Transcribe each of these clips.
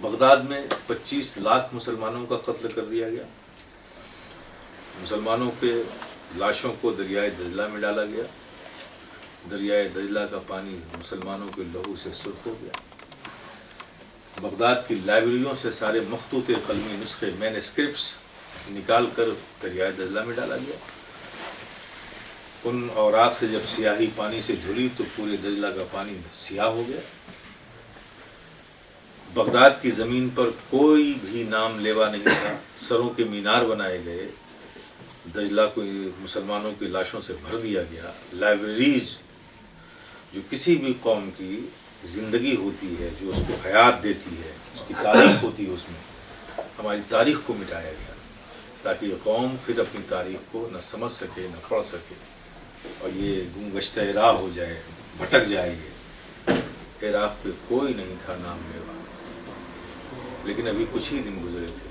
Baghdad میں 25 لاکھ مسلمانوں کا قتل کر دیا گیا. مسلمانوں کے لاشوں کو دریائے دجلہ میں ڈالا گیا. دریائے دجلہ کا پانی مسلمانوں کے لہو سے سرخ ہو گیا. بغداد کی لائبریریوں سے سارے مخطوط قلمی نسخے مینسکرپٹس نکال کر دریائے دجلہ میں ڈالا گیا. ان اوراق سے جب سیاہی پانی سے دھلی تو پورے دجلہ کا پانی سیاہ ہو گیا. بغداد کی زمین پر کوئی بھی نام لیوا نہیں تھا. سروں کے مینار بنائے گئے. دجلہ کو مسلمانوں کی لاشوں سے بھر دیا گیا. لائبریریز جو کسی بھی قوم کی زندگی ہوتی ہے، جو اس کو حیات دیتی ہے، اس کی تاریخ ہوتی ہے، اس میں ہماری تاریخ کو مٹایا گیا تاکہ یہ قوم پھر اپنی تاریخ کو نہ سمجھ سکے نہ پڑھ سکے اور یہ گم گشتہ راہ ہو جائے، بھٹک جائے. یہ عراق پہ کوئی نہیں تھا نام لیوا. لیکن ابھی کچھ ہی دن گزرے تھے،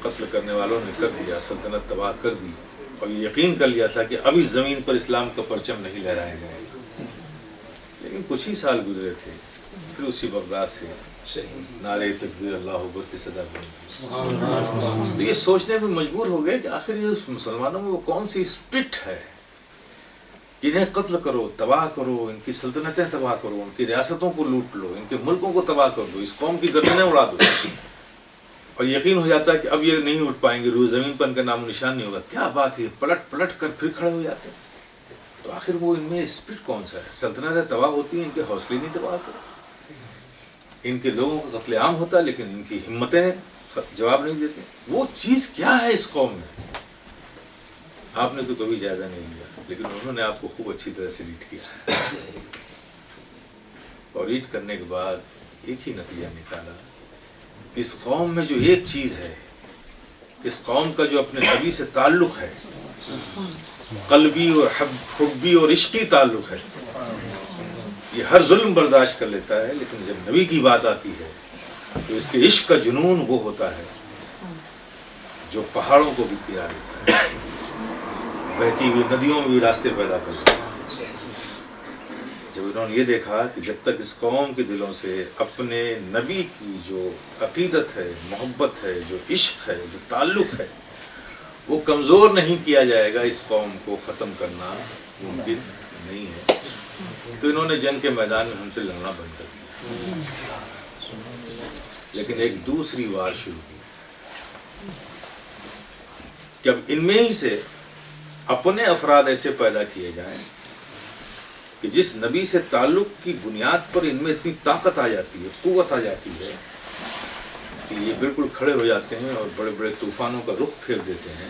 قتل کرنے والوں نے کر دیا، سلطنت تباہ کر دی اور یہ یقین کر لیا تھا کہ اب اس زمین پر اسلام کا پرچم نہیں لہرایا جائے گا. لیکن کچھ ہی سال گزرے تھے، پھر اسی بغداد سے نعرے تکبیر اللہ اکبر کی صدا بلند. تو یہ سوچنے میں مجبور ہو گئے کہ آخر یہ مسلمانوں میں وہ کون سی اسپرٹ ہے کہ انہیں قتل کرو، تباہ کرو، ان کی سلطنتیں تباہ کرو، ان کی ریاستوں کو لوٹ لو، ان کے ملکوں کو تباہ کر دو، اس قوم کی گردنیں اڑا دو. اور یقین ہو جاتا ہے کہ اب یہ نہیں اٹھ پائیں گے، روئے زمین پر ان کا نام و نشان نہیں ہوگا. کیا بات ہے، پلٹ پلٹ کر پھر کھڑے ہو جاتے ہیں. تو آخر وہ ان میں اسپرٹ کون سا ہے؟ سلطنتیں تباہ ہوتی ہیں، ان کے حوصلے نہیں تباہ ہوتے. ان کے لوگوں کا قتل عام ہوتا ہے لیکن ان کی ہمتیں جواب نہیں دیتے. وہ چیز کیا ہے اس قوم میں؟ آپ نے تو کبھی جائزہ نہیں لیا، لیکن انہوں نے آپ کو خوب اچھی طرح سے ریڈ کیا اور ریڈ کرنے کے بعد ایک ہی نتیجہ نکالا کہ اس قوم میں جو ایک چیز ہے، اس قوم کا جو اپنے نبی سے تعلق ہے، قلبی اور حبی اور عشقی تعلق ہے، یہ ہر ظلم برداشت کر لیتا ہے. لیکن جب نبی کی بات آتی ہے تو اس کے عشق کا جنون وہ ہوتا ہے جو پہاڑوں کو بھی گرا دیتا ہے، بہتی ہوئی ندیوں میں بھی راستے پیدا کر دیتا ہے. جب انہوں نے یہ دیکھا کہ جب تک اس قوم کے دلوں سے اپنے نبی کی جو عقیدت ہے، محبت ہے، جو عشق ہے، جو تعلق ہے، وہ کمزور نہیں کیا جائے گا، اس قوم کو ختم کرنا ممکن نہیں ہے. تو انہوں نے جنگ کے میدان میں ہم سے لڑنا بند کر دیا. لیکن ایک دوسری وار شروع کی کہ اب ان میں ہی سے اپنے افراد ایسے پیدا کیے جائیں کہ جس نبی سے تعلق کی بنیاد پر ان میں اتنی طاقت آ جاتی ہے، قوت آ جاتی ہے کہ یہ بالکل کھڑے ہو جاتے ہیں اور بڑے بڑے طوفانوں کا رخ پھیر دیتے ہیں.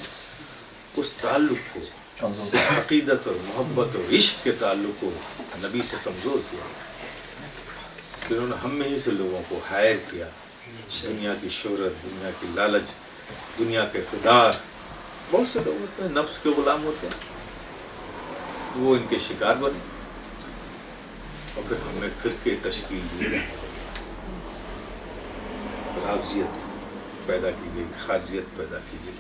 اس تعلق کو، اس عقیدت اور محبت اور عشق کے تعلق کو نبی سے کمزور کیا. پھر انہوں نے ہم میں ہی سے لوگوں کو ہائر کیا. دنیا کی شہرت، دنیا کی لالچ، دنیا کے اقتدار، بہت سے لوگ ہوتے ہیں نفس کے غلام ہوتے ہیں، وہ ان کے شکار بنے. اور پھر ہم نے فرقے تشکیل دیے، رافضیت پیدا کی گئی، خارجیت پیدا کی گئی،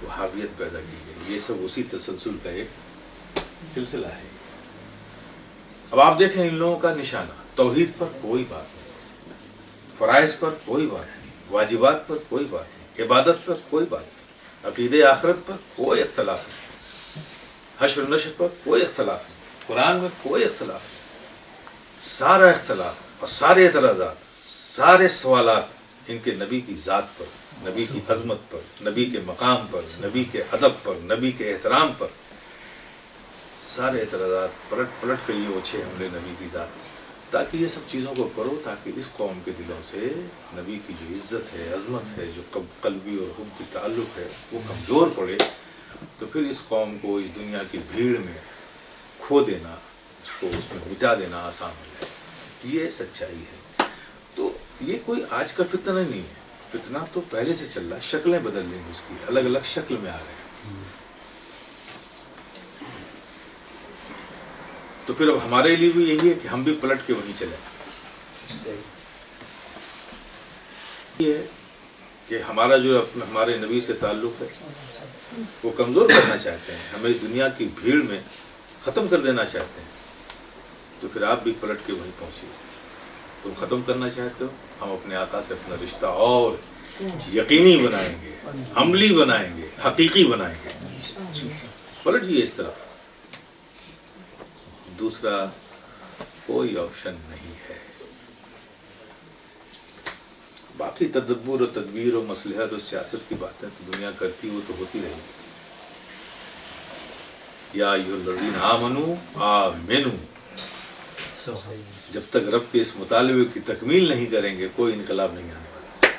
وہابیت پیدا کی گئی. یہ سب اسی تسلسل کا ایک سلسلہ ہے. اب آپ دیکھیں ان لوگوں کا نشانہ، توحید پر کوئی بات نہیں، فرائض پر کوئی بات نہیں، واجبات پر کوئی بات نہیں، عبادت پر کوئی بات نہیں، عقیدہ آخرت پر کوئی اختلاف نہیں، حشر و نشر پر کوئی اختلاف نہیں، قرآن میں کوئی اختلاف نہیں. سارا اختلاف اور سارے اعتراضات، سارے سوالات ان کے نبی کی ذات پر، نبی کی عظمت پر، نبی کے مقام پر، نبی کے ادب پر، نبی کے احترام پر، سارے اعتراضات پلٹ پلٹ کر یہ اوچھے حملے نبی کی ذات. تاکہ یہ سب چیزوں کو کرو تاکہ اس قوم کے دلوں سے نبی کی جو عزت ہے، عظمت ہے، جو قلبی اور حبی تعلق ہے، وہ کمزور پڑے. تو پھر اس قوم کو اس دنیا کی بھیڑ میں کھو دینا، اس کو اس میں مٹا دینا آسان ہو جائے. یہ سچائی ہے. تو یہ کوئی آج کا فتنہ نہیں ہے، فتنہ تو پہلے سے چل رہا ہے. شکلیں بدل رہی ہیں، اس کی الگ الگ شکل میں آ رہے ہیں. تو پھر اب ہمارے لیے بھی یہی ہے کہ ہم بھی پلٹ کے وہیں چلیں. یہ ہے کہ ہمارا جو ہمارے نبی سے تعلق ہے وہ کمزور کرنا چاہتے ہیں، ہمیں اس دنیا کی بھیڑ میں ختم کر دینا چاہتے ہیں. تو پھر آپ بھی پلٹ کے وہیں پہنچیے. تم ختم کرنا چاہتے ہو، ہم اپنے آقا سے اپنا رشتہ اور یقینی بنائیں گے، عملی بنائیں گے، حقیقی بنائیں گے. پلٹ جائیے اس طرف. دوسرا کوئی آپشن نہیں ہے. باقی تدبر و تدبیر و مصلحت و سیاست کی باتیں تو دنیا کرتی وہ تو ہوتی رہے گی. یا ایھا الذین آمنوا آمنوا، جب تک رب کے اس مطالبے کی تکمیل نہیں کریں گے کوئی انقلاب نہیں آنے والا.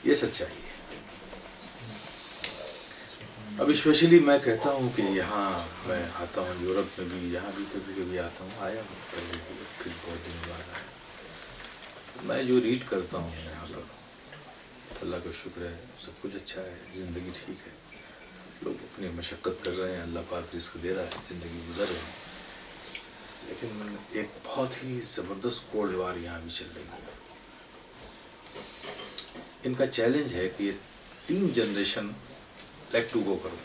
یہ سچائی ہے. اب اسپیشلی میں کہتا ہوں کہ یہاں میں آتا ہوں، یورپ میں بھی، یہاں بھی کبھی کبھی آتا ہوں، آیا ہوں پہلے بھی، پھر بہت دن بعد آیا. میں جو ریڈ کرتا ہوں یہاں پر، اللہ کا شکر ہے سب کچھ اچھا ہے، زندگی ٹھیک ہے، لوگ اپنی مشقت کر رہے ہیں، اللہ پاک رزق دے رہا ہے، زندگی گزر رہی ہے. لیکن ایک بہت ہی زبردست کولڈ وار یہاں بھی چل رہی ہے. ان کا چیلنج ہے کہ یہ 3 جنریشن لیٹ ٹو گو کرو،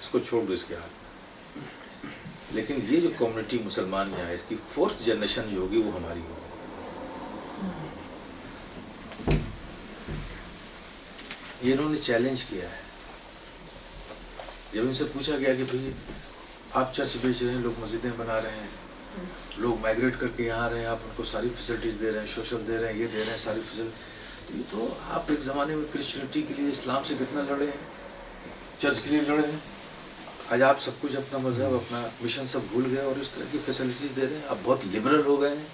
اس کو چھوڑ دو اس کے ہاتھ میں. لیکن یہ جو کمیونٹی مسلمان یہاں ہے، اس کی 4th جنریشن جو ہوگی وہ ہماری ہوگی. یہ انہوں نے چیلنج کیا ہے. جب ان سے پوچھا گیا کہ بھئی آپ چرچ بیچ رہے ہیں، لوگ مسجدیں بنا رہے ہیں، لوگ مائگریٹ کر کے یہاں آ رہے ہیں، آپ ان کو ساری فیسلٹیز دے رہے ہیں، سوشل دے رہے ہیں، یہ دے رہے ہیں ساری فیسلٹی. یہ تو آپ ایک زمانے میں کرسچینٹی کے لیے، اسلام سے کتنا لڑے ہیں، چرچ کے لیے لڑے ہیں. آج آپ سب کچھ اپنا مذہب، اپنا مشن سب بھول گئے اور اس طرح کی فیسلٹیز دے رہے ہیں. آپ بہت لبرل ہو گئے ہیں،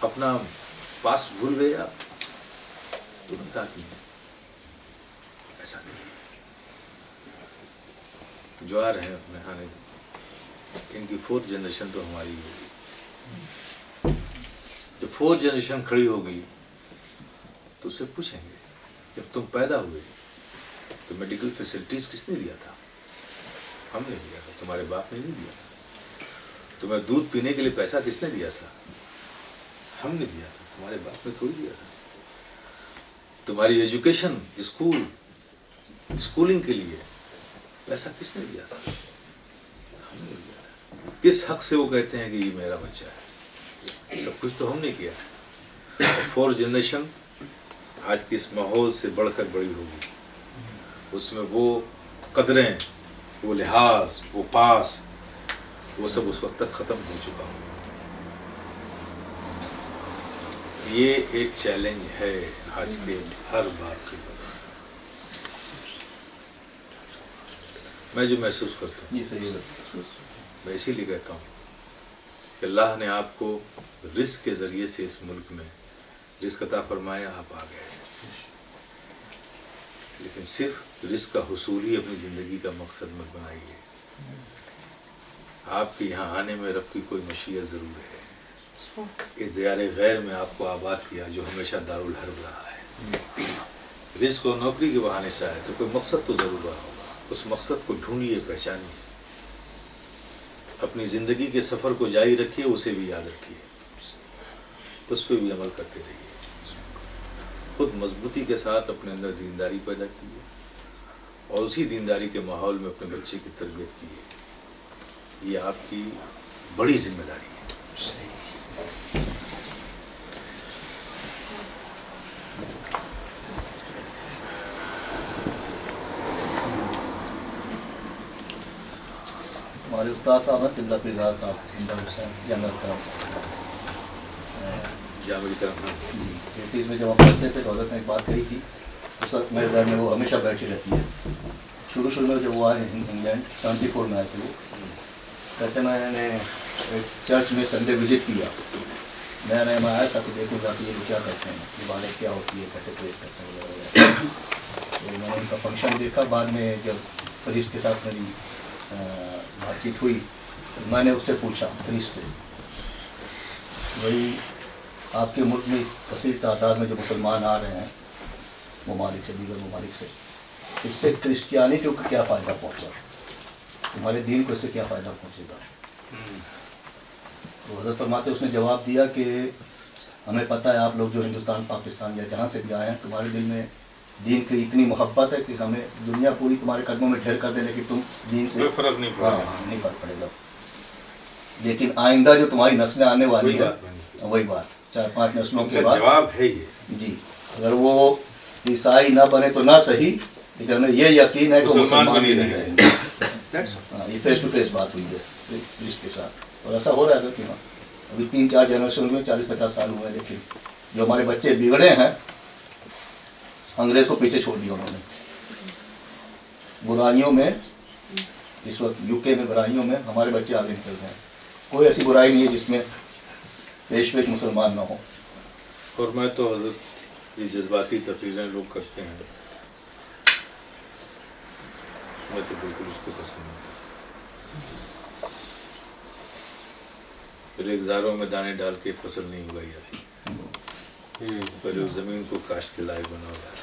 اپنا پاسٹ بھول گئے آپ. تو بتا کہ ایسا نہیں. جو آ رہے ہیں اپنے آنے، ان کی 4th جنریشن تو ہماری ہوگی. جب 4th جنریشن کھڑی ہوگی تو اسے پوچھیں گے جب تم پیدا ہوئے تو میڈیکل فیسلٹیز کس نے دیا تھا؟ ہم نے دیا تھا. تمہارے باپ نے نہیں دیا تھا. تمہیں دودھ پینے کے لیے پیسہ کس نے دیا تھا؟ ہم نے دیا تھا. تمہارے باپ نے تھوڑی دیا تھا. تمہاری ایجوکیشن، اسکولنگ کے لیے پیسہ کس نے دیا تھا؟ ہم نے دیا تھا. کس حق سے وہ کہتے ہیں کہ یہ میرا بچہ ہے؟ سب کچھ تو ہم نے کیا ہے. 4th جنریشن آج کے اس ماحول سے بڑھ کر بڑی ہوگی. اس میں وہ قدریں، وہ لحاظ، وہ پاس، وہ سب اس وقت تک ختم ہو چکا ہوگا. یہ ایک چیلنج ہے آج کے ہر باپ کے لیے. میں جو محسوس کرتا ہوں، میں اسی لیے کہتا ہوں کہ اللہ نے آپ کو رزق کے ذریعے سے اس ملک میں رزق عطا فرمایا، آپ آ گئے. لیکن صرف رزق کا حصول ہی اپنی زندگی کا مقصد مت بنائیے. آپ کے یہاں آنے میں رب کی کوئی مشیت ضرور ہے. اس دیار غیر میں آپ کو آباد کیا جو ہمیشہ دارالحرب رہا ہے. رزق و نوکری کے بہانے سے آئے تو کوئی مقصد تو ضرور رہا ہوگا. اس مقصد کو ڈھونڈیے، پہچانیے، اپنی زندگی کے سفر کو جاری رکھیے، اسے بھی یاد رکھیے، اس پہ بھی عمل کرتے رہیے. خود مضبوطی کے ساتھ اپنے اندر دینداری پیدا کیجیے اور اسی دینداری کے ماحول میں اپنے بچے کی تربیت کیجیے. یہ آپ کی بڑی ذمہ داری ہے. ہمارے استاد صاحب ہیں قبلہ پرزاد صاحب امداد حسین جامعہ کرم. جامعہ کرم 80s میں جب ہم پڑھتے تھے تو حضرت نے ایک بات کہی تھی، اس وقت میرے ذہن میں وہ ہمیشہ بیٹھی رہتی ہے. شروع میں جب وہ آئے انگلینڈ 74 میں آئے تھے، وہ کہتے میں نے ایک چرچ میں سنڈے وزٹ کیا. میں آیا تھا کہ دیکھوں گا کہ یہ کیا کرتے ہیں، عبادت کیا ہوتی ہے، کیسے پریس کرتے ہیں وغیرہ. تو میں نے ان کا فنکشن دیکھا. بعد میں جب پریسٹ کے ساتھ میری بات چیت ہوئی، میں نے اس سے پوچھا پریسٹ سے، بھائی آپ کے ملک میں کثیر تعداد میں جو مسلمان آ رہے ہیں ممالک سے، دیگر ممالک سے، اس سے کرسچینٹی کو کیا فائدہ پہنچا، تمہارے دین کو اس سے کیا فائدہ پہنچے گا؟ تو حضرت فرماتے اس نے جواب دیا کہ ہمیں پتہ ہے آپ لوگ جو ہندوستان، پاکستان یا جہاں سے بھی آئے ہیں، تمہارے دل میں دین کی اتنی محبت ہے کہ ہمیں دنیا پوری تمہارے قدموں میں ڈھیر کر دے لیکن تم دین سے کوئی فرق نہیں پڑا. نہیں فرق پڑے گا. لیکن آئندہ جو تمہاری نسلیں آنے والی وہی ہیں بات بنی. وہی بات 4-5 نسلوں ان کے کا بعد جواب ہے یہ. جی اگر وہ عیسائی نہ بنے تو نہ صحیح لیکن ہمیں یہ یقین ہے کہ وہ مسلمان بھی نہیں رہیں گے. ہاں یہ فیس ٹو فیس بات ہوئی ہے پریسٹ کے ساتھ اور ایسا ہو رہا ہے کہ ہاں ابھی 3-4 جنریشن ہوئے 40-50 سال ہوئے لیکن جو ہمارے بچے بگڑے ہیں انگریز کو پیچھے چھوڑ دیا انہوں نے. برائیوں میں اس وقت یو کے میں برائیوں میں ہمارے بچے آگے نکل گئے ہیں. کوئی ایسی برائی نہیں ہے جس میں پیش مسلمان نہ ہو. اور میں تو حضرت یہ جذباتی تقریریں لوگ کرتے ہیں میں تو بالکل اس کو پسند نہیں کرتا. پھر ایک زاروں میں دانے ڈال کے فصل نہیں اگائی جاتی. پہلے اس زمین کو کاشت کے لائق بنا ہوا ہے.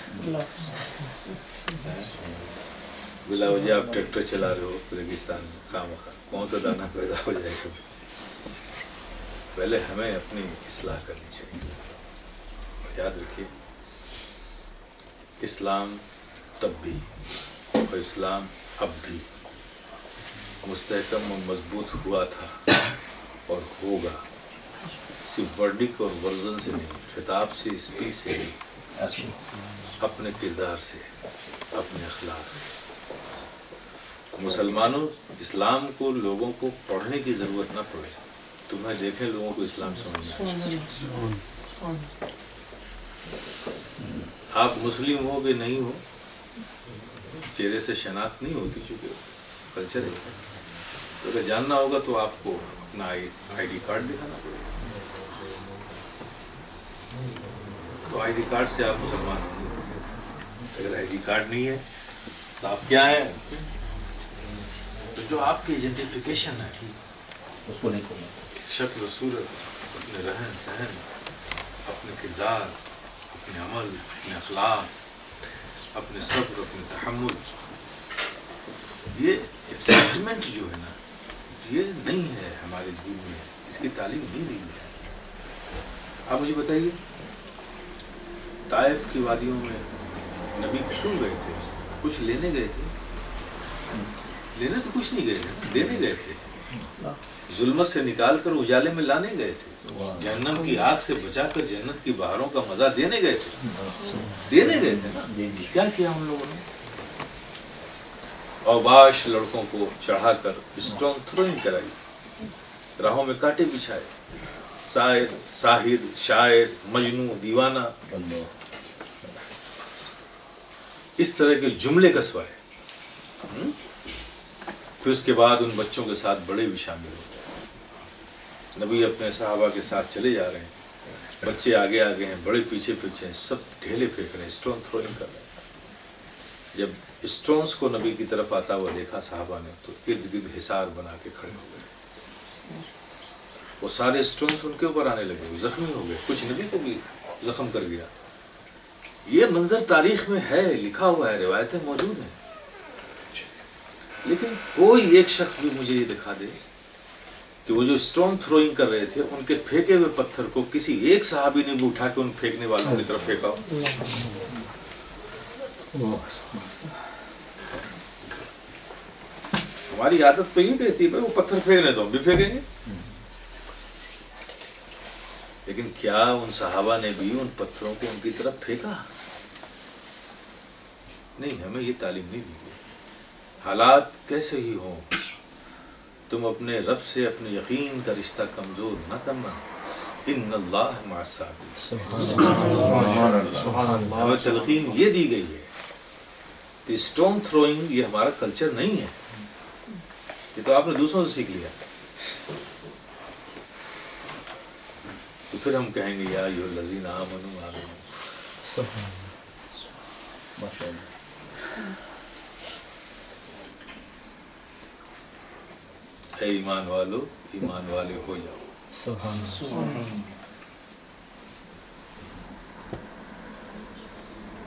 بلا وجہ آپ ٹریکٹر چلا رہے ہو ریگستان میں خواہ کون سا دانہ پیدا ہو جائے گا. پہلے ہمیں اپنی اصلاح کرنی چاہیے. اور یاد رکھیے اسلام تب بھی اور اسلام اب بھی مستحکم و مضبوط ہوا تھا اور ہوگا صرف ورڈک اور ورژن سے نہیں, خطاب سے, اسپیچ سے نہیں, اپنے کردار سے, اپنے اخلاق سے. مسلمانوں اسلام کو لوگوں کو پڑھنے کی ضرورت نہ پڑے, تمہیں دیکھیں لوگوں کو اسلام سمجھ میں آئے. آپ مسلم ہو کہ نہیں ہو چہرے سے شناخت نہیں ہوتی چونکہ کلچر ہے. تو اگر جاننا ہوگا تو آپ کو اپنا آئی ڈی کارڈ دکھانا پڑے گا. تو آئی ڈی کارڈ سے آپ مسلمان ہوں گے. اگر آئی ڈی کارڈ نہیں ہے تو آپ کیا ہیں؟ تو جو آپ کی ایجنٹیفیکیشن ہے اس کو نہیں کرنا. شکل و صورت, اپنے رہن سہن, اپنے کردار, اپنے عمل, اپنے اخلاق, اپنے صبر, اپنے تحمل, یہ ایکسائٹمنٹ جو ہے نا یہ نہیں ہے ہمارے دین میں, اس کی تعلیم نہیں دی ہے. آپ مجھے بتائیے طائف کی وادیوں میں نبی کیوں گئے تھے؟ کچھ لینے گئے تھے؟ لینے تو کچھ نہیں گئے تھے, دینے گئے تھے. ظلمت سے نکال کر اجالے میں لانے گئے تھے. جہنم کی آگ سے بچا کر جنت کی بہاروں کا مزہ دینے گئے تھے. دینے گئے تھے نا. کیا کیا ان لوگوں نے؟ اوباش لڑکوں کو چڑھا کر اسٹون تھروئنگ کرائی, راہوں میں کانٹے بچھائے, ساحر, شاعر, مجنوں, دیوانہ, اس طرح کے جملے کسوائے. پھر اس کے بعد ان بچوں کے ساتھ بڑے بھی شامل ہو گئے. نبی اپنے صحابہ کے ساتھ چلے جا رہے ہیں, بچے آگے آگے ہیں, بڑے پیچھے پیچھے ہیں, سب ڈھیلے پھینک رہے ہیں, اسٹون تھروئنگ کر رہے ہیں. جب اسٹونز کو نبی کی طرف آتا ہوا دیکھا صحابہ نے تو ارد گرد حصار بنا کے کھڑے ہو گئے. وہ سارے اسٹونز ان کے اوپر آنے لگے, وہ زخمی ہو گئے, کچھ نبی کو بھی زخم کر گیا. یہ منظر تاریخ میں ہے, لکھا ہوا ہے, روایتیں موجود ہیں. لیکن کوئی ایک شخص بھی مجھے یہ دکھا دے کہ وہ جو اسٹون تھروئنگ کر رہے تھے ان کے پھینکے ہوئے پتھر کو کسی ایک صحابی نے بھی اٹھا کے ان پھینکنے والوں کی طرف پھینکا ہو. ہماری عادت تو یہ کہتی ہے بھائی وہ پتھر پھینکنے تو ہم بھی پھینکیں گے. لیکن کیا ان صحابہ نے بھی ان پتھروں کو ان کی طرف پھینکا؟ نہیں, ہمیں یہ تعلیم نہیں دی گئی. حالات کیسے ہی ہوں تم اپنے رب سے اپنے یقین کا رشتہ کمزور نہ کرنا. ان اللہ مع الصابرین. ہمیں تلقین یہ دی گئی ہے کہ اسٹون تھروئنگ یہ ہمارا کلچر نہیں ہے. یہ تو آپ نے دوسروں سے سیکھ لیا. تو پھر ہم کہیں گے یا ایھا الذین آمنوا آمنوا. اے ایمان والو, ایمان والے ہو جاؤ.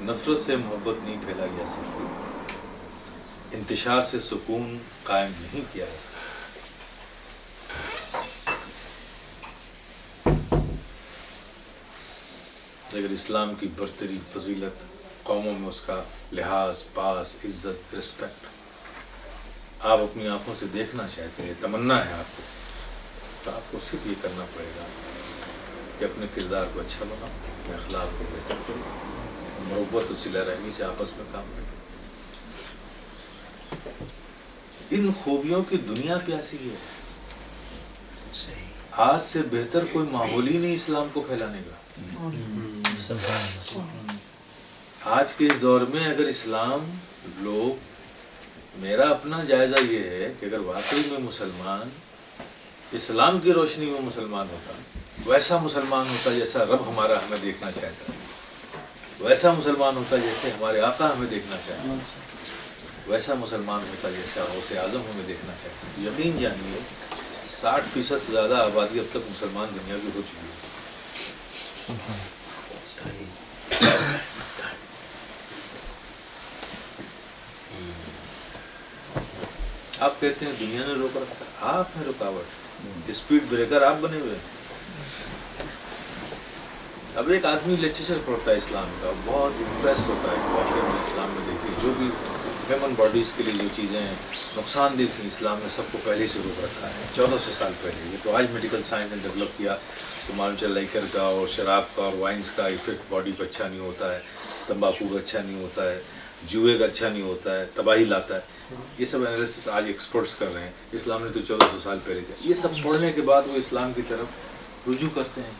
نفرت سے محبت نہیں پھیلائی جا سکتی, انتشار سے سکون قائم نہیں کیا جا سکتا. اگر اسلام کی برتری, فضیلت, قوموں میں اس کا لحاظ، پاس، عزت، رسپیکٹ آپ اپنی آنکھوں سے دیکھنا چاہتے ہیں، تمنا ہے آپ کو، تو آپ کو صرف یہ کرنا پڑے گا کہ اپنے کردار کو اچھا بناؤ، اپنے اخلاق کو بہتر کرو، محبت و صلہ رحمی سے آپس میں کام کرو۔ ان خوبیوں کی دنیا پیاسی ہے، آج سے بہتر کوئی ماحول ہی نہیں اسلام کو پھیلانے کا۔ آج کے اس دور میں اگر اسلام لوگ، میرا اپنا جائزہ یہ ہے کہ اگر واقعی میں مسلمان اسلام کی روشنی میں مسلمان ہوتا، ویسا مسلمان ہوتا جیسا رب ہمارا ہمیں دیکھنا چاہتا ہے، ویسا مسلمان ہوتا جیسے ہمارے آقا ہمیں دیکھنا چاہتا ہے، ویسا مسلمان ہوتا جیسا غوث اعظم ہمیں دیکھنا چاہتا ہے۔ یقین جانیے 60% سے زیادہ آبادی اب تک مسلمان دنیا کی ہو چکی ہے۔ آپ کہتے ہیں دنیا نے روک رکھا، آپ ہیں رکاوٹ، اسپیڈ بریکر آپ بنے ہوئے ہیں۔ اب ایک آدمی لٹریچر پڑھتا ہے اسلام کا، بہت امپریس ہوتا ہے کہ واقعی میں اسلام میں دیکھیے جو بھی ہیومن باڈیز کے لیے جو چیزیں نقصان دہ تھیں اسلام نے سب کو پہلے سے روک رکھا ہے، 1400 سال پہلے۔ یہ تو آج میڈیکل سائنس نے ڈیولپ کیا تو معلوم چلا لیکر کا اور شراب کا اور وائنس کا ایفیکٹ باڈی پہ اچھا نہیں ہوتا ہے، تمباکو کا اچھا نہیں ہوتا ہے، جوئے کا اچھا نہیں ہوتا ہے، تباہی لاتا ہے۔ یہ سب انالیسس آج ایکسپرٹس کر رہے ہیں۔ اسلام نے تو 1400 سال پہلے کیا۔ یہ سب پڑھنے کے بعد وہ اسلام کی طرف رجوع کرتے ہیں۔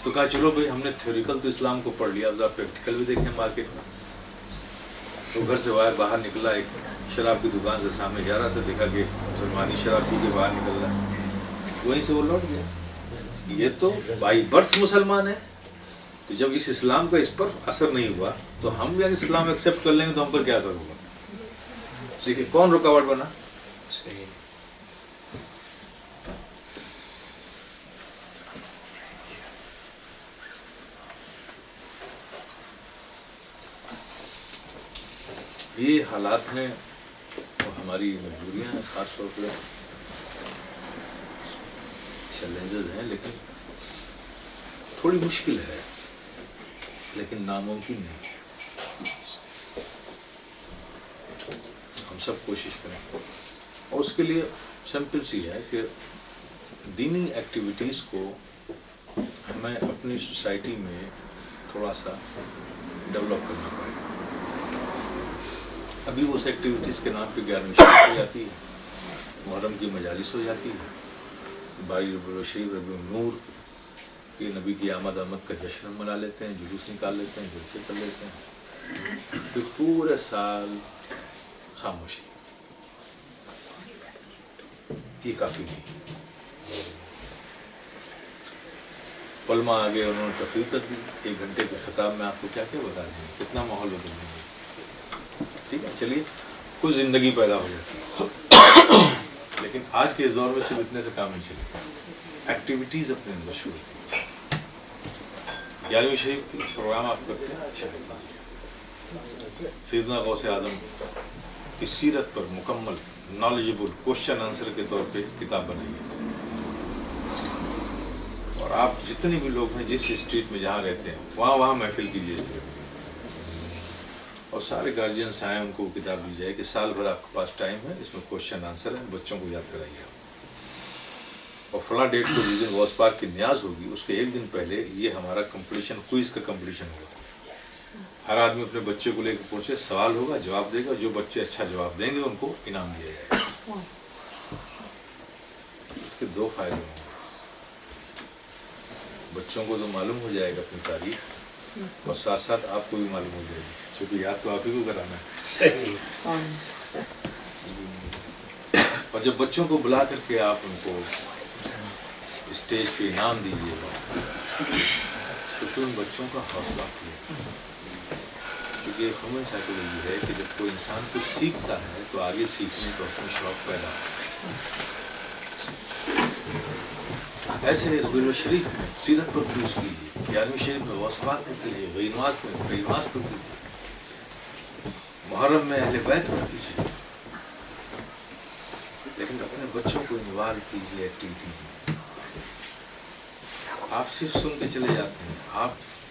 تو کہا چلو بھائی ہم نے تھیوریکل تو اسلام کو پڑھ لیا، اب ذرا پریکٹیکل بھی دیکھیں مارکیٹ میں۔ تو گھر سے باہر نکلا، ایک شراب کی دکان سے سامنے جا رہا تھا، دیکھا کہ مسلمانی شراب پی کے باہر نکل رہا ہے، وہیں سے وہ لوٹ گیا۔ یہ تو بائی برتھ مسلمان ہے، تو جب اس اسلام کا اس پر اثر نہیں ہوا تو ہم بھی اگر اسلام ایکسیپٹ کر لیں گے تو ہم پر کیا اثر ہوگا؟ دیکھیے کون رکاوٹ بنا؟ یہ حالات ہیں اور ہماری مجبوریاں ہیں، خاص طور پہ چیلنجز ہیں، لیکن تھوڑی مشکل ہے لیکن ناممکن نہیں۔ ہم سب کوشش کریں اور اس کے لیے سمپل سی ہے کہ دینی ایکٹیویٹیز کو ہمیں اپنی سوسائٹی میں تھوڑا سا ڈیولپ کرنا پڑے گا۔ ابھی اس ایکٹیویٹیز کے نام پہ 11ویں شریف ہو جاتی ہے، محرم کی مجالس ہو جاتی ہے، 22 ربیع الشریف ربیع النور یہ نبی کی آمد کا جشن منا لیتے ہیں، جلوس نکال لیتے ہیں، جلسے کر لیتے ہیں، پھر پورے سال خاموشی۔ یہ کافی نہیں۔ علماء آگے انہوں نے تقریر کر دی، 1 گھنٹے کے خطاب میں آپ کو کیا کیا بتا دیں گے، کتنا ماحول بدل دیں گے۔ ٹھیک ہے، چلیے کچھ زندگی پیدا ہو جاتی ہے، لیکن آج کے اس دور میں صرف اتنے سے کام نہیں چلے گا، ایکٹیویٹیز اپنے اندر شروع کریں۔ 11ویں شریف کی پروگرام آپ کرتے ہیں، اچھا ہے۔ سیدنا غوث اعظم کی سیرت پر مکمل نالجبل کوشچن آنسر کے طور پہ کتاب بنائی ہے، اور آپ جتنے بھی لوگ ہیں جس اسٹریٹ میں جہاں رہتے ہیں وہاں محفل کیجیے اس طرح، اور سارے گارجینس آئیں، ان کو کتاب دی جائے کہ سال بھر آپ کے پاس ٹائم ہے، اس میں کوشچن آنسر ہے، بچوں کو یاد کرائیے، اور فلاں ڈیٹ کو جس دن غوث پاک کی نیاز ہوگی اس کے 1 دن پہلے یہ ہمارا کمپٹیشن، کوئز کا کمپٹیشن ہوگا۔ ہر آدمی اپنے بچے کو لے کے پہنچے، سوال ہوگا، جواب دے گا، جو بچے اچھا جواب دیں گے ان کو انعام دیا جائے گا۔ اس کے 2 فائدے ہوں گے، بچوں کو تو معلوم ہو جائے گا اپنی تاریخ، اور ساتھ ساتھ آپ کو بھی معلوم ہو جائے گی، چونکہ یاد تو آپ ہی کو کرانا ہے۔ صحیح۔ اور جب بچوں کو بلا کر کے آپ ان کو اسٹیج پہ انعام دیجیے گا تو پھر ان بچوں کا حوصلہ کھلے، کیونکہ ایک ہیومن سائیکولوجی ہے کہ جب کوئی انسان کچھ سیکھتا ہے تو آگے سیکھنے کا اس میں شوق پیدا ہوتا ہے۔ ایسے ربیع الشریف میں سیرت پر کورس کیجیے، 11ویں شریف میں غوث پاک پر کیجیے، وہی نماز پر کیجیے، محرم میں اہل بیت پر کیجیے، لیکن اپنے بچوں کو انوالو کیجیے ایکٹیویٹیز میں۔ آپ صرف سن کے چلے جاتے ہیں، آپ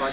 5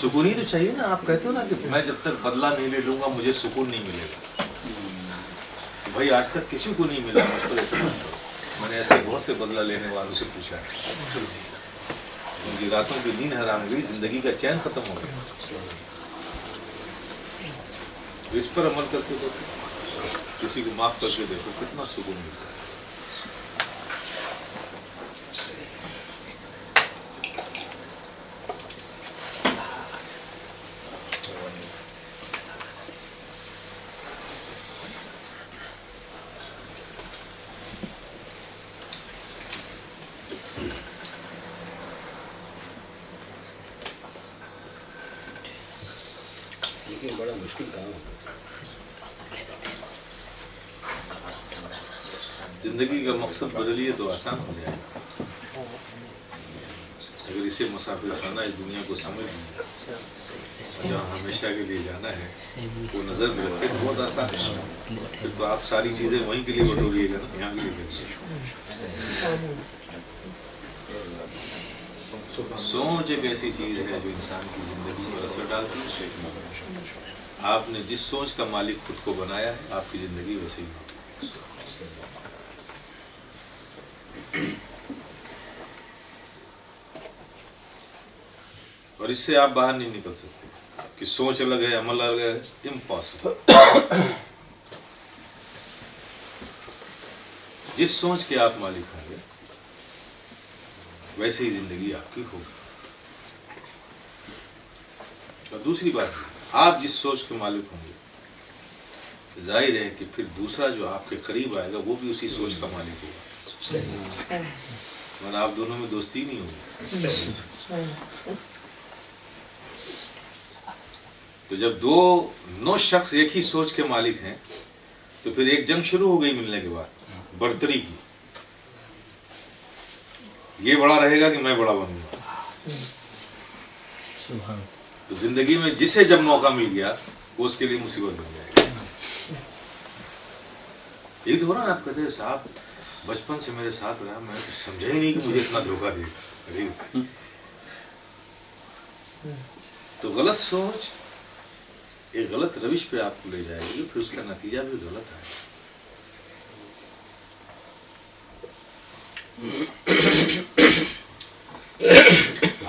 سکون ہی تو چاہیے نا. آپ کہتے ہو نا کہ میں جب تک بدلہ نہیں لے لوں گا مجھے سکون نہیں ملے گا. بھائی آج تک کسی کو نہیں ملا, مجھ پر اعتماد کرو. میں نے ایسے بہت سے بدلہ لینے والوں سے پوچھا ہے, ان کی راتوں کی نیند حرام گئی, زندگی کا چین ختم ہو گیا. اس پر عمل کر کے دیکھو, کسی کو معاف کر کے دیکھو, کتنا سکون ملتا ہے. لیکن بڑا مشکل کام ہے. زندگی کا مقصد بدلیے تو آسان ہو جائے گا. اگر اسے مسافر خانہ اس دنیا کو سمجھ لیں, جہاں ہمیشہ کے لیے جانا ہے وہ نظر میں رکھے تو بہت آسان ہے. پھر تو آپ ساری چیزیں وہیں کے لیے بٹوریے گا نا, یہاں کے لیے. سوچ ایک ایسی چیز ہے جو انسان کی زندگی پر اثر ڈالتی ہے. آپ نے جس سوچ کا مالک خود کو بنایا ہے, آپ کی زندگی ویسے ہی ہوگی. اور اس سے آپ باہر نہیں نکل سکتے کہ سوچ الگ ہے عمل الگ ہے. امپاسبل. جس سوچ کے آپ مالک ہوں گے ویسے ہی زندگی آپ کی ہوگی. اور دوسری بات, آپ جس سوچ کے مالک ہوں گے ظاہر ہے کہ پھر دوسرا جو آپ کے قریب آئے گا وہ بھی اسی سوچ کا مالک ہوگا, ورنہ آپ دونوں میں دوستی نہیں ہوگی. تو جب دو شخص ایک ہی سوچ کے مالک ہیں تو پھر ایک جنگ شروع ہو گئی ملنے کے بعد برتری کی. یہ بڑا رہے گا کہ میں بڑا بنوں گا. تو زندگی میں جسے جب موقع مل گیا وہ اس کے لیے مصیبت بن جائے گا. یہی تو ہو رہا نا, آپ کہتے ہیں صاحب بچپن سے میرے ساتھ رہا, میں سمجھا ہی نہیں کہ مجھے اتنا دھوکہ دے گا. تو غلط سوچ ایک غلط روش پہ آپ کو لے جائے گی, پھر اس کا نتیجہ بھی غلط آئے گا.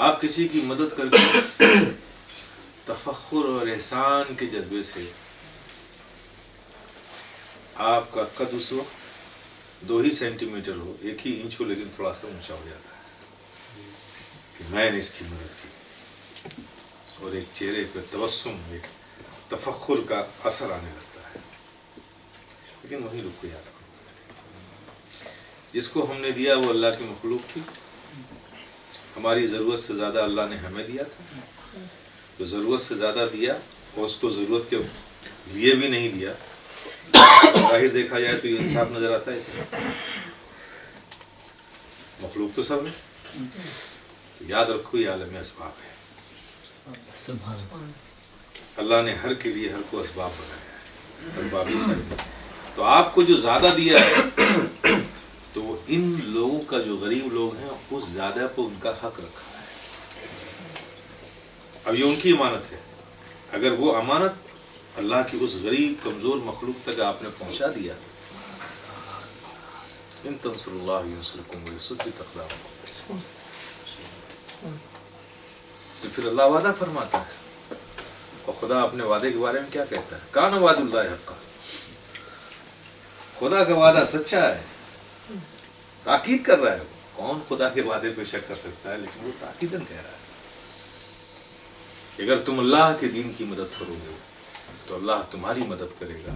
آپ کسی کی مدد کر کے تفخر اور احسان کے جذبے سے آپ کا قد اس وقت 2 ہی سینٹی میٹر ہو, 1 ہی انچ ہو, لیکن تھوڑا سا اونچا ہو جاتا ہے کہ میں نے اس کی مدد کی, اور ایک چہرے پہ تبسم, ایک تفخر کا اثر آنے لگتا ہے. لیکن وہیں رک کے جاتا. جس کو ہم نے دیا وہ اللہ کی مخلوق تھی, ہماری ضرورت سے زیادہ اللہ نے ہمیں دیا تھا. تو ضرورت سے زیادہ دیا اور اس کو ضرورت کے لیے بھی نہیں دیا. ظاہر دیکھا جائے تو یہ انصاف نظر آتا ہے. مخلوق تو سب ہے, یاد رکھو یہ عالم اسباب ہے. اللہ نے ہر کے لیے ہر کو اسباب بنایا ہے, اسبابی ساری. تو آپ کو جو زیادہ دیا ہے تو وہ ان لوگوں کا جو غریب لوگ ہیں اس زیادہ کو ان کا حق رکھا ہے. اب یہ ان کی امانت ہے. اگر وہ امانت اللہ کی اس غریب کمزور مخلوق تک آپ نے پہنچا دیا, ان تنصر اللہ ینصرکم ویثبت اقدامکم, تو پھر اللہ وعدہ فرماتا ہے. اور خدا اپنے وعدے کے بارے میں کیا کہتا ہے؟ کان وعد اللہ حقا, خدا کا وعدہ سچا ہے. تاکید کر رہا ہے. کون خدا کے وعدے پہ شک کر سکتا ہے, لیکن وہ تاکیداً کہہ رہا ہے کہ اگر تم اللہ کے دین کی مدد کرو گے تو اللہ تمہاری مدد کرے گا,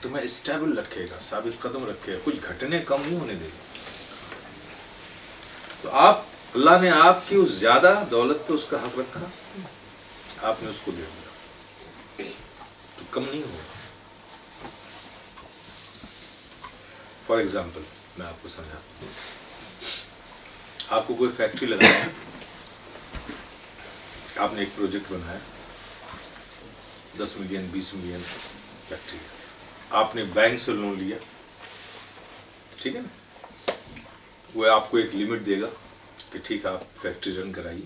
تمہیں اسٹیبل رکھے گا, ثابت قدم رکھے گا, کچھ گھٹنے کم نہیں ہونے دے گا. تو آپ, اللہ نے آپ کی اس زیادہ دولت پہ اس کا حق رکھا, آپ نے اس کو دے دیا, تو کم نہیں ہوگا. فار ایگزامپل میں آپ کو سمجھاتا ہوں. آپ کو کوئی فیکٹری لگانا ہے, آپ نے ایک پروجیکٹ بنایا, 10 ملین 20 ملین فیکٹری, آپ نے بینک سے لون لیا, ٹھیک ہے نا. وہ آپ کو ایک لمٹ دے گا کہ ٹھیک ہے آپ فیکٹری رن کرائیے.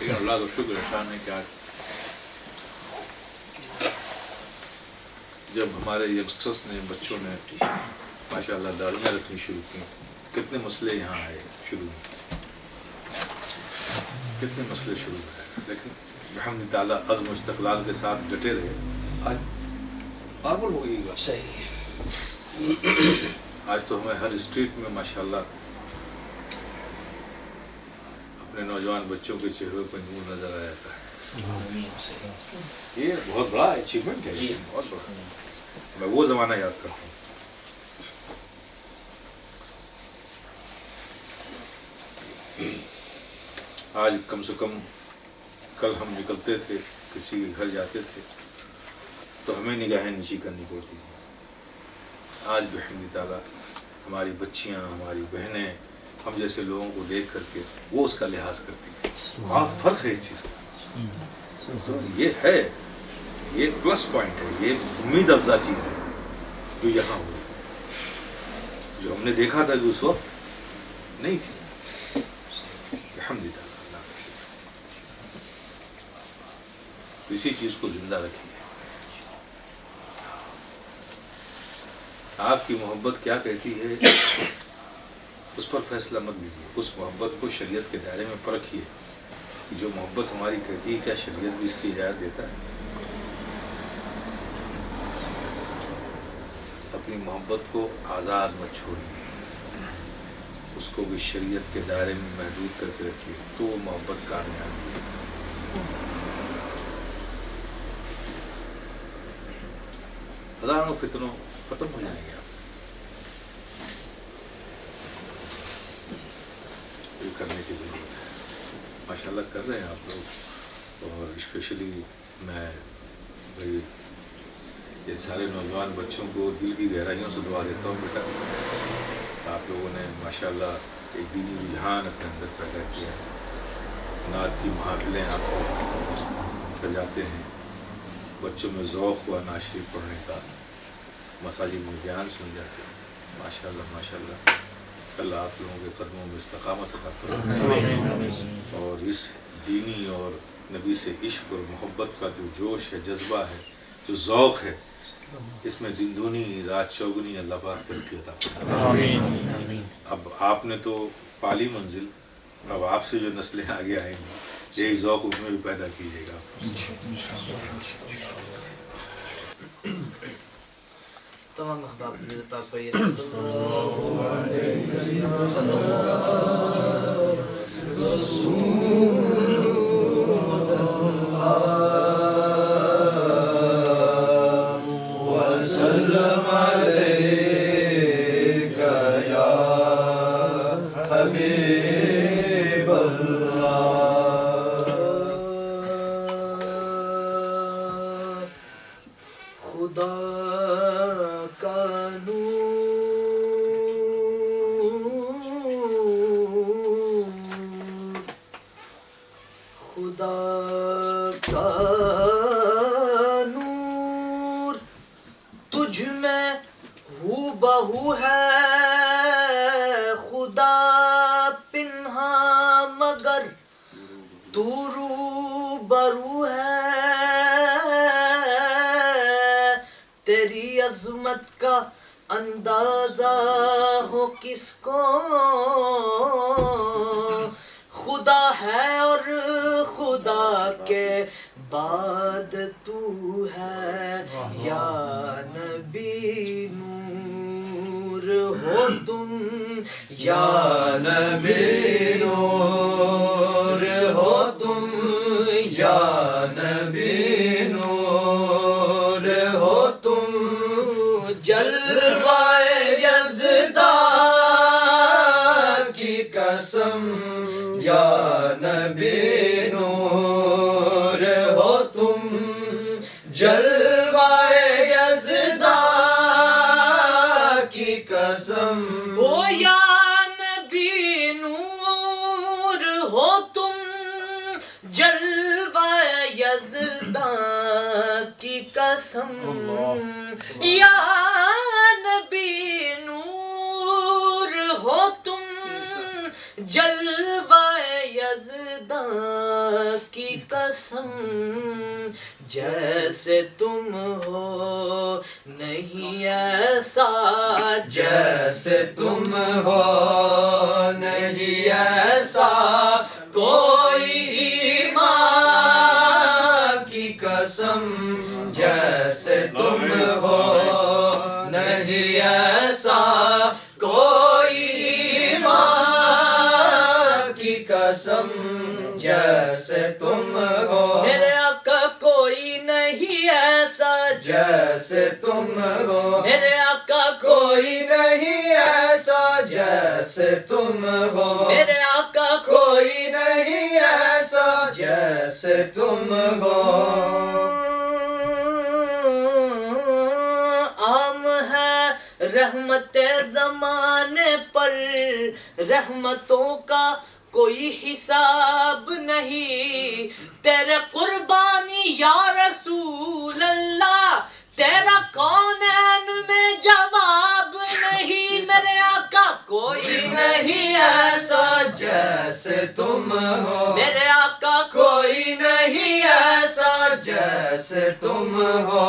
لیکن اللہ کا شکر احسان ہے کہ آج جب ہمارے ینگسٹرس نے بچوں نے ماشاء اللہ داڑیاں رکھنی شروع کی، کتنے مسئلے یہاں آئے شروع میں، کتنے مسئلے شروع ہوئے، لیکن الحمد تعالیٰ عزم و استقلال کے ساتھ ڈٹے رہے، آج نارمل ہو گئی بات۔ صحیح آج تو ہمیں ہر اسٹریٹ میں ماشاءاللہ اپنے نوجوان بچوں کے چہروں پہ نور نظر آ جاتا ہے۔ صحیح یہ بہت بڑا اچیومنٹ ہے، جی بہت بڑا۔ میں وہ زمانہ یاد کرتا ہوں۔ آج کم سے کم کل ہم نکلتے تھے، کسی کے گھر جاتے تھے تو ہمیں نگاہیں نیچی کرنی پڑتی تھی۔ آج بحمد تعالیٰ ہماری بچیاں، ہماری بہنیں ہم جیسے لوگوں کو دیکھ کر کے وہ اس کا لحاظ کرتی ہیں۔ بہت فرق ہے اس چیز کا۔ تو یہ ہے، یہ پلس پوائنٹ ہے، یہ امید افزا چیز ہے جو یہاں ہوئی، جو ہم نے دیکھا تھا کہ اس وقت نہیں تھی۔ الحمد للہ، اللہ کا شکر۔ اسی چیز کو زندہ رکھیے۔ آپ کی محبت کیا کہتی ہے اس پر فیصلہ مت دیجیے، اس محبت کو شریعت کے دائرے میں پرکھیے کہ جو محبت ہماری کہتی ہے کیا شریعت بھی اس کی اجازت دیتا ہے۔ اپنی محبت کو آزاد مت چھوڑیے، اس کو بھی شریعت کے دائرے میں محدود کر کے رکھیے، تو وہ محبت کامیابی ہے۔ ہزاروں فتنوں ختم ہو جائیں گے۔ آپ یہ کرنے کی ضرورت ہے، ماشاءاللہ کر رہے ہیں آپ لوگ، اور اسپیشلی میں بھائی یہ سارے نوجوان بچوں کو دل کی گہرائیوں سے دعا دیتا ہوں، بیٹا آپ لوگوں نے ماشاءاللہ ایک دینی رجحان اپنے اندر پیدا کیا، نعت کی محافلیں آپ سجاتے ہیں، بچوں میں ذوق ہوا نعت شریف پڑھنے کا، مساجد میں بیان سن جاتے ہیں، ماشاءاللہ ماشاءاللہ۔ اللہ آپ لوگوں کے قدموں میں استقامت عطا فرمائے، اور اس دینی اور نبی سے عشق اور محبت کا جو جوش ہے، جذبہ ہے، جو ذوق ہے، اس میں دن دونی رات چوگنی اللہ پاک ترقی عطا فرمائے۔ اب آپ نے تو پالی منزل، اب آپ سے جو نسلیں آگے آئیں گی یہی ذوق ان میں بھی پیدا کیجیے گا۔ تمام احباب درود پاک پڑھیے صلی اللہ وسلم علیک یا حبیب اللہ۔ خدا کا نور، خدا کا نور تجھ میں ہو بہو ہے، خدا پنہا مگر تو روبرو ہے، تیری عظمت کا اندازہ ہو کس کو، خدا ہے اور خدا کے بعد تو ہے، یا نبی نور ہو تم، یا نبی نور ہو تم، یا نبی نور ہو تم، جلوہ یزداں کی قسم، یا نبی نور ہو تم، جلوہ یزداں کی قسم، او یا نبی نور ہو تم، جلوہ یزداں کی قسم، یا نبی نور ہو تم، جلوہ یزداں قسم جیسے تم ہو نہیں ایسا جیسے تم ہو نہیں ایسا کوئی ایمان کی قسم جیسے تم ہو نہیں ایسا کوئی ایمان کی قسم جیسے تم ہو میرے آقا کوئی نہیں ایسا جیسے تم ہو میرے آقا کوئی نہیں ایسا جیسے تم ہو میرے آقا کوئی نہیں ایسا جیسے تم ہو عام ہے رحمت زمانے پر رحمتوں کا کوئی حساب نہیں تیرے قربانی یا رسول اللہ تیرا کونین میں جواب نہیں میرے آقا کوئی نہیں ایسا جیسے تم ہو میرے آقا کوئی نہیں ایسا جیسے تم ہو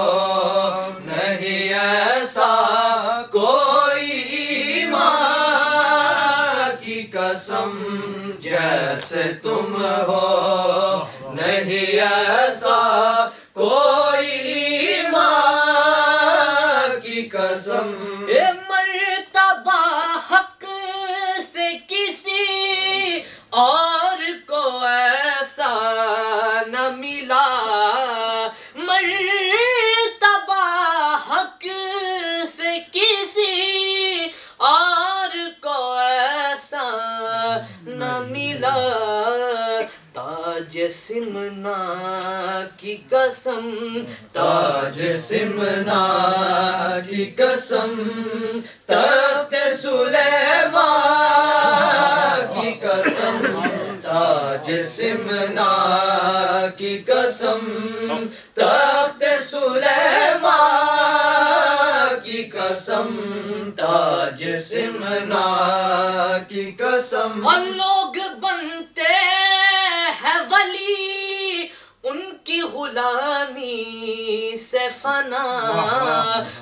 نہیں ایسا کوئی ایمان کی قسم جیسے تم ہو نہیں ایسا کوئی ایمان کی قسم اے مرتبہ حق سے کسی اور کو ایسا نہ ملا مرتبہ حق سے کسی اور کو ایسا نہ ملا تاج سمنا کی قسم تاج سمنا کی قسم تخت سلیمان کی قسم تاج سمنا کی قسم تخت سلیمان کی قسم تاج سمنا کی قسم اور لوگ بنتے ہیں ولی ان کی غلامی سے فنا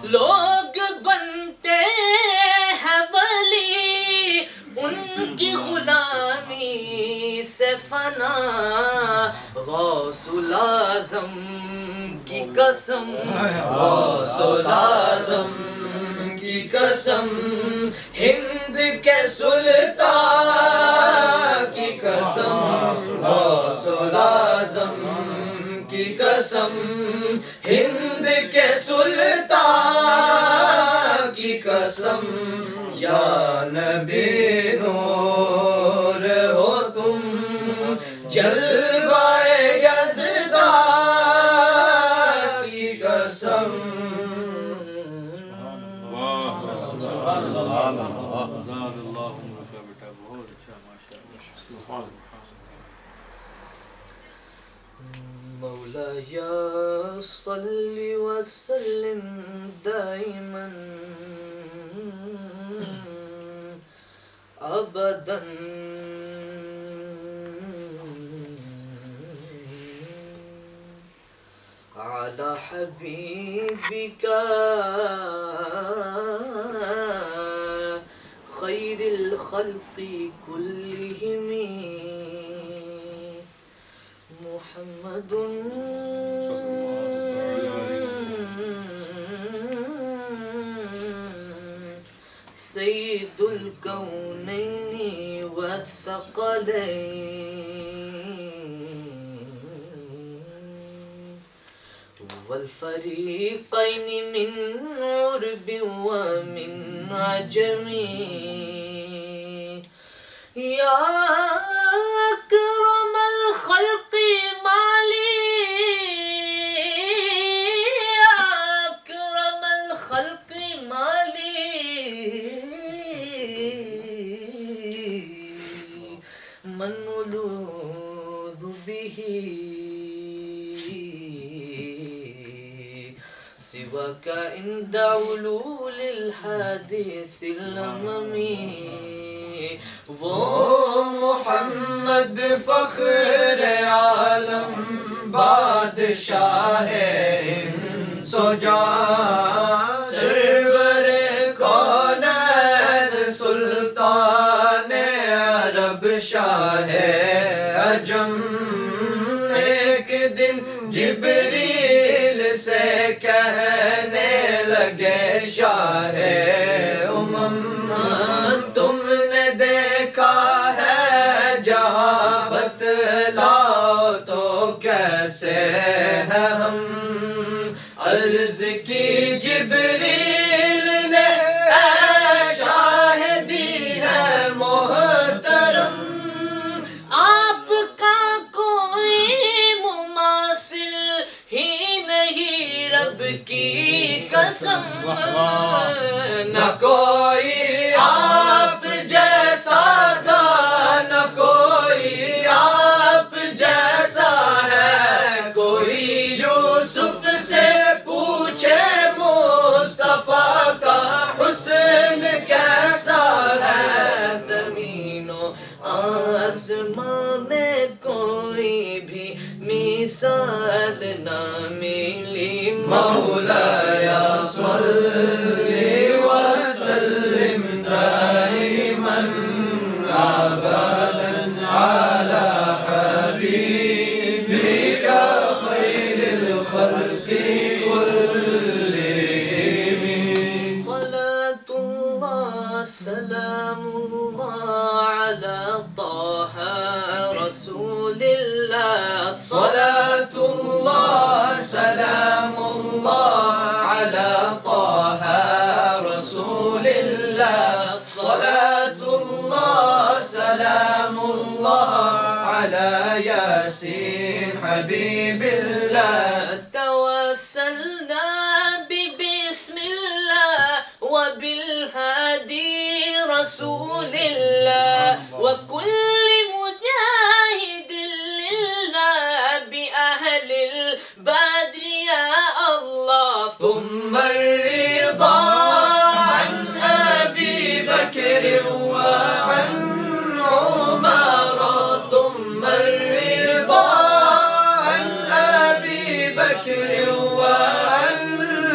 لوگ بنتے ہیں ولی ان کی غلامی سے فنا غوث الاعظم کی قسم غوث الاعظم کی قسم ہند کے سلطان کی قسم غوث الاعظم کی قسم ہند کے سلطان کی قسم یا نبی نور ہو تم جلوہ یزدان کی قسم مولاي صل وسلم دائما ابدا على حبيبك خير الخلق كلهم محمد سيد الكونين والثقلين والفريقين من عرب ومن عجم يا أكرم الخلق مالي يا أكرم الخلق مالي من ألوذ به سواك عند علول الحديث الأممي وہ محمد فخر عالم بادشاہ انس و جان سرور کونین سلطان عرب شاہ عجم ایک دن جبریل سے کہنے لگے شاہ امم تم نے دیکھا ہے جہاں بتلاؤ تو کیسے ہیں ہم عرض کی جبریل نے اے شاہ دین محترم آپ کا کوئی مماثل ہی نہیں رب کی قسم نہ کوئی آپ جیسا تھا نہ کوئی آپ جیسا ہے کوئی یوسف سے پوچھے مصطفیٰ کا حسن کیسا ہے زمین و آسمان میں کوئی بھی مثال نہ ملی مولایا صلی وسلم دائما ابدا على حبيبك خير الخلق كلهم صلاة الله سلام الله على طه رسول الله صلاة الله سلام الله على طه رسول الله صلاة الله سلام الله على ياسين حبيب الله توسلنا ببسم الله وبالهادي رسول الله وكل مجاهد لله بأهل البدر يا الله ثم الرضا عن أبي بكر وعن عمر ثم الرضا عن أبي بكر وعن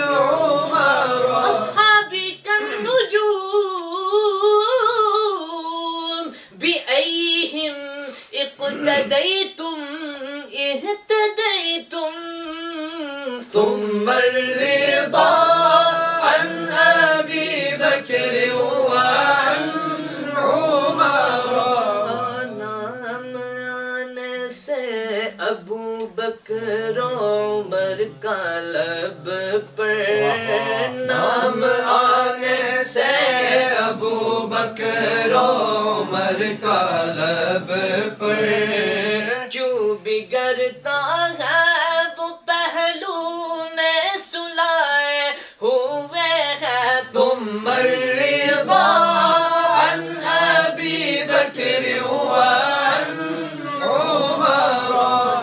عمر أصحابك النجوم بأيهم اقتديتم اهتديتم ثم الرضا عن أبي بكر وعن عمر آنے سے ابو بکر عمر کا لب پر نام آنے سے ابو بکر عمر کا لب پر جو بگڑتا ہے وہ پہلو میں سلائے ہوئے ہیں ثم الرضا عن أبي بكر وعن عمر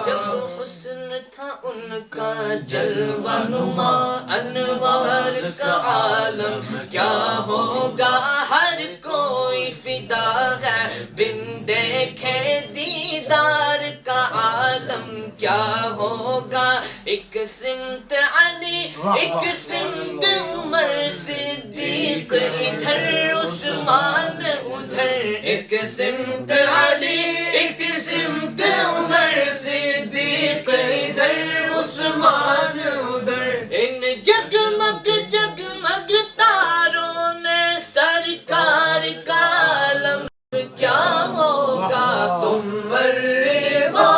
جب حسن تھا ان کا جلوہ نما انوار کا عالم کیا ہوگا ہر کوئی فدا ہے بن دیکھے دیدار کا عالم کیا ہوگا ایک سمت علی ایک سمت عمر صدیق ادھر عثمان ادھر ایک سمت علی ایک سمت عمر صدیق ادھر عثمان ادھر ان جگمگ جگمگ تاروں میں سرکار کا عالم کیا ہوگا ثم الرضا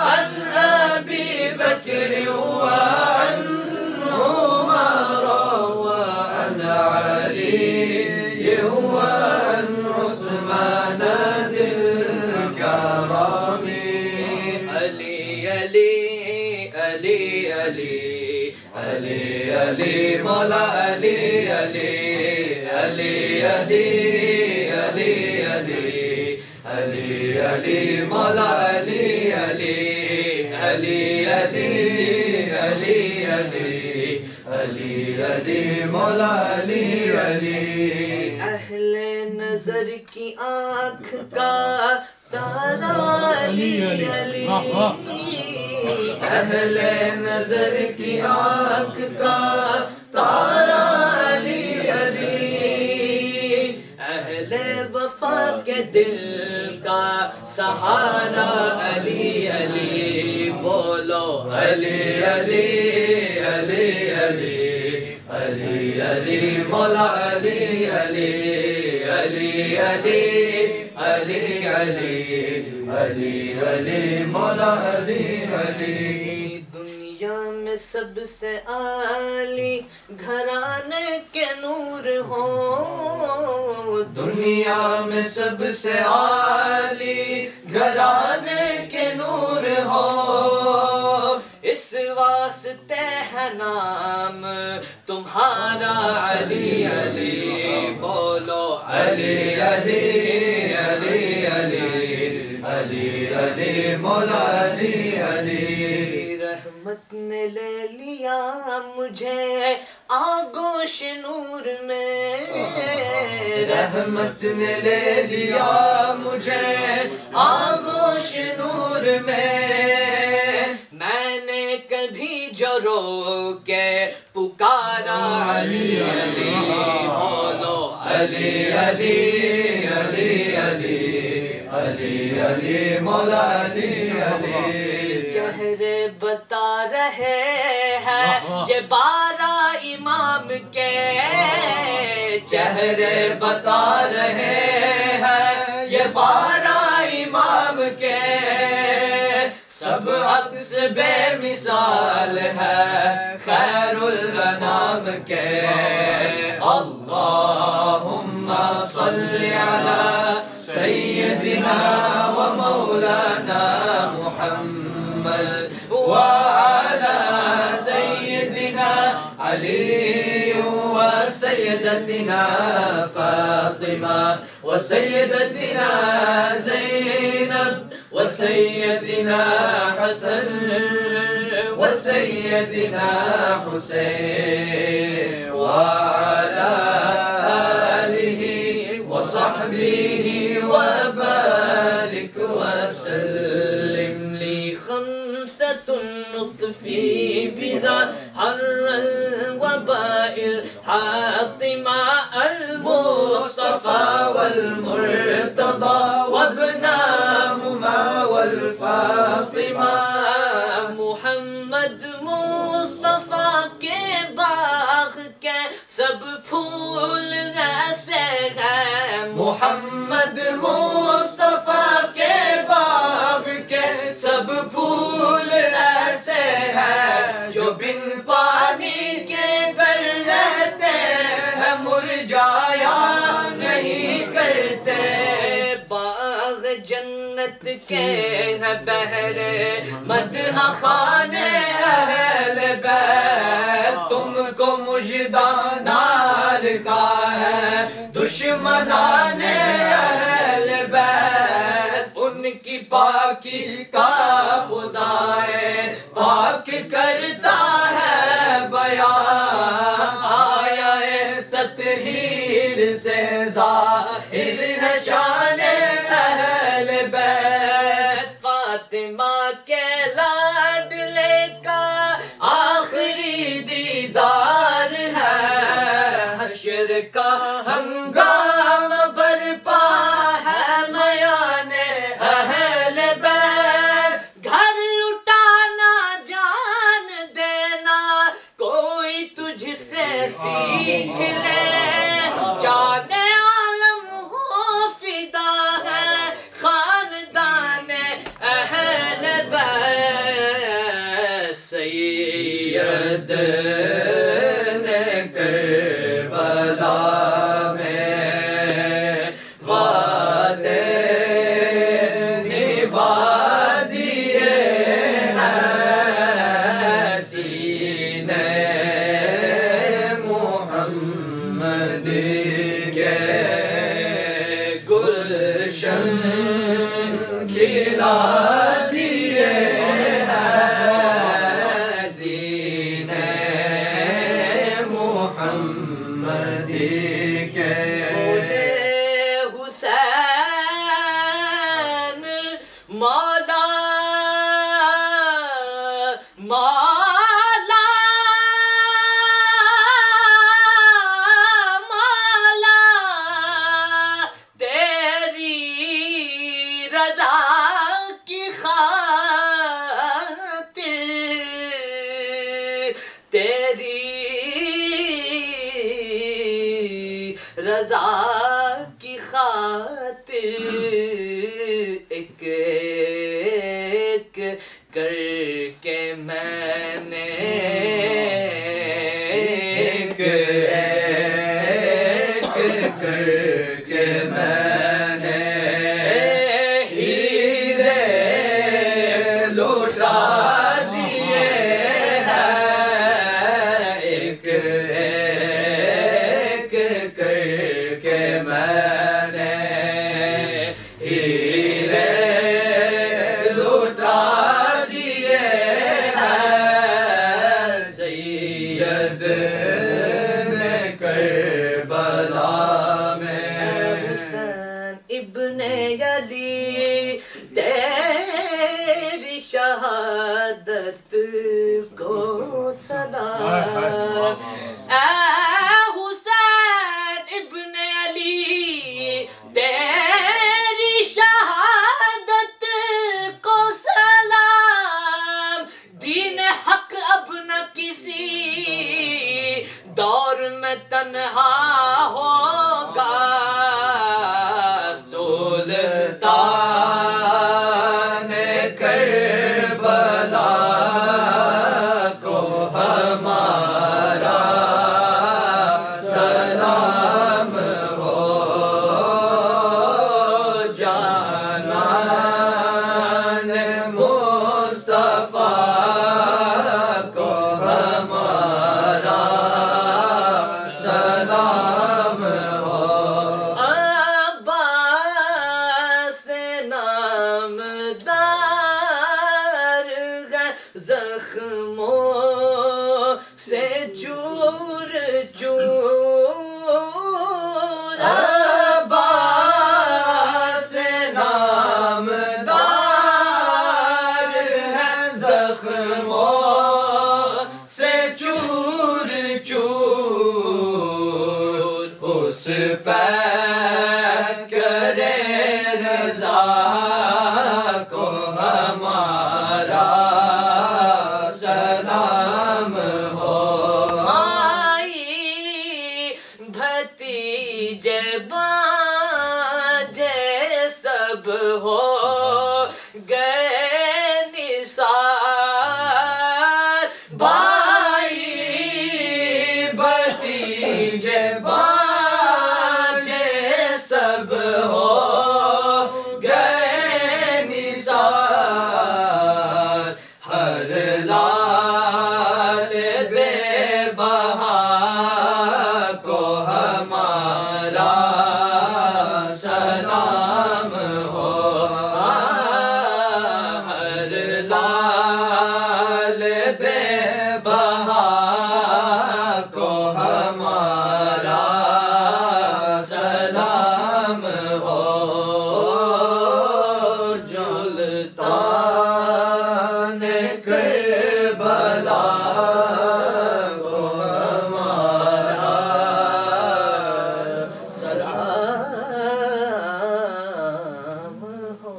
عن أبي بكر وعن عمر وعن علي وعن عثمان ذي الكرم علی علی علی علی علی علی مولا علی علی علی علی علی علی علی علی مولا علی علی علی علی علی علی علی علی مولا علی علی اہل نظر کی آنکھ کا تارا علی علی اہل نظر کی آنکھ کا تارا علی علی اہل وفا کے دل کا سہارا علی علی بولو علی علی علی علی علی علی مولا علی علی علی علی علی علی علی علی مولا علی علی دنیا میں سب سے عالی گھرانے کے نور ہو دنیا میں سب سے عالی گھرانے کے نور ہو اس واسطے ہے نام تمہارا علی علی بولو علی علی علی علی علی علی مولا علی علی رحمت نے لے لیا مجھے آگوش نور میں رحمت نے لے لیا مجھے آگوش نور میں میں نے کبھی جو رو کے پکارا علی علی بولو علی علی علی علی علی علی مولا علی علی چہرے بتا رہے ہیں یہ 12 امام کے چہرے بتا رہے ہیں یہ 12 امام کے سب عکس بے مثال ہے خیر الانام کے اللہم صلی علی سیدنا و مولانا محمد وعلى سيدنا علي وسيدتنا فاطمة وسيدتنا زينب وسيدنا حسن وسيدنا حسين وعلى آله وصحبه وبارك وسلم لي خمسة نطفي بها حر الوباء الحاطمة المصطفى والمرتضى وابناهما والفاطمة محمد مصطفیٰ کے باغ کے سب پھول ایسے ہیں محمد مصطفیٰ کے باغ کے سب پھول ایسے ہیں جو بن پانی کے در رہتے ہیں مرجایا نہیں کرتے باغ جنت کے ہے بہرے مدح خانے اہل بیت تم کو مژدہ نار کا ہے دشمنان اہل بیت ان کی پاکی کا خدا پاک کرتا ہے بیان آیا تطہیر سے ظاہر ہے شان اہل بیت فاطمہ کے لاڈلے کا آخری دیدار ہے حشر کا ہنگام برپا ہے میان اہل بیت گھر لٹانا جان دینا کوئی تجھ سے سیکھ لے جان عالم ہو فدا ہے خاندان اہل بیت سید نے کربلا میں وعدے نبھا دیے ہیں سینے محمد کے گلشن کھلا دیے ہیں دین محمد کے کی خاطر ایک ایک کر کے میں نے ایک ایک کر کے میں نے ہیرے لوٹا دیے ہیں ایک ایک کر کے میں نے ہیرے لوٹا دیے ہیں سید نے کربلا میں حسین ابن علی تیری شہادت کو سلام اے حسین ابن علی تیری شہادت کو سلام دین حق اب نہ کسی دور میں تنہا ہوگا سلطان کربلا کو ہمارا سلام ہو جانان مصطفیٰ کو ہمارا سلام ہو عباس نامدار ہے زخموں سے چور چور عباس نامدار ہے زخموں سے چور چور اس پہ کرے رضا کو ہمارا سلام ہو مائی بھتیجے باجے سب ہو گئے نثار بھائی بھتیجے باجے سب ہو گئے نثار ہر لال بے بہا کو ہمارا سلام ہو ہر لال بے بہا کو ہمارا سلام ہو سلطان کربلا کو ہمارا سلام ہو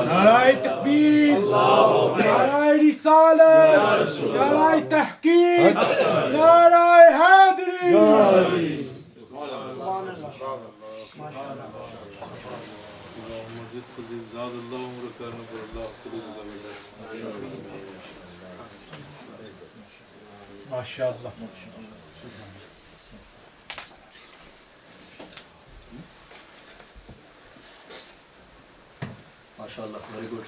نعرہ تکبیر نعرہ رسالت نعرہ تحقیق نعرہ حیدری ماشاءاللہ ماشاءاللہ ویری گڈ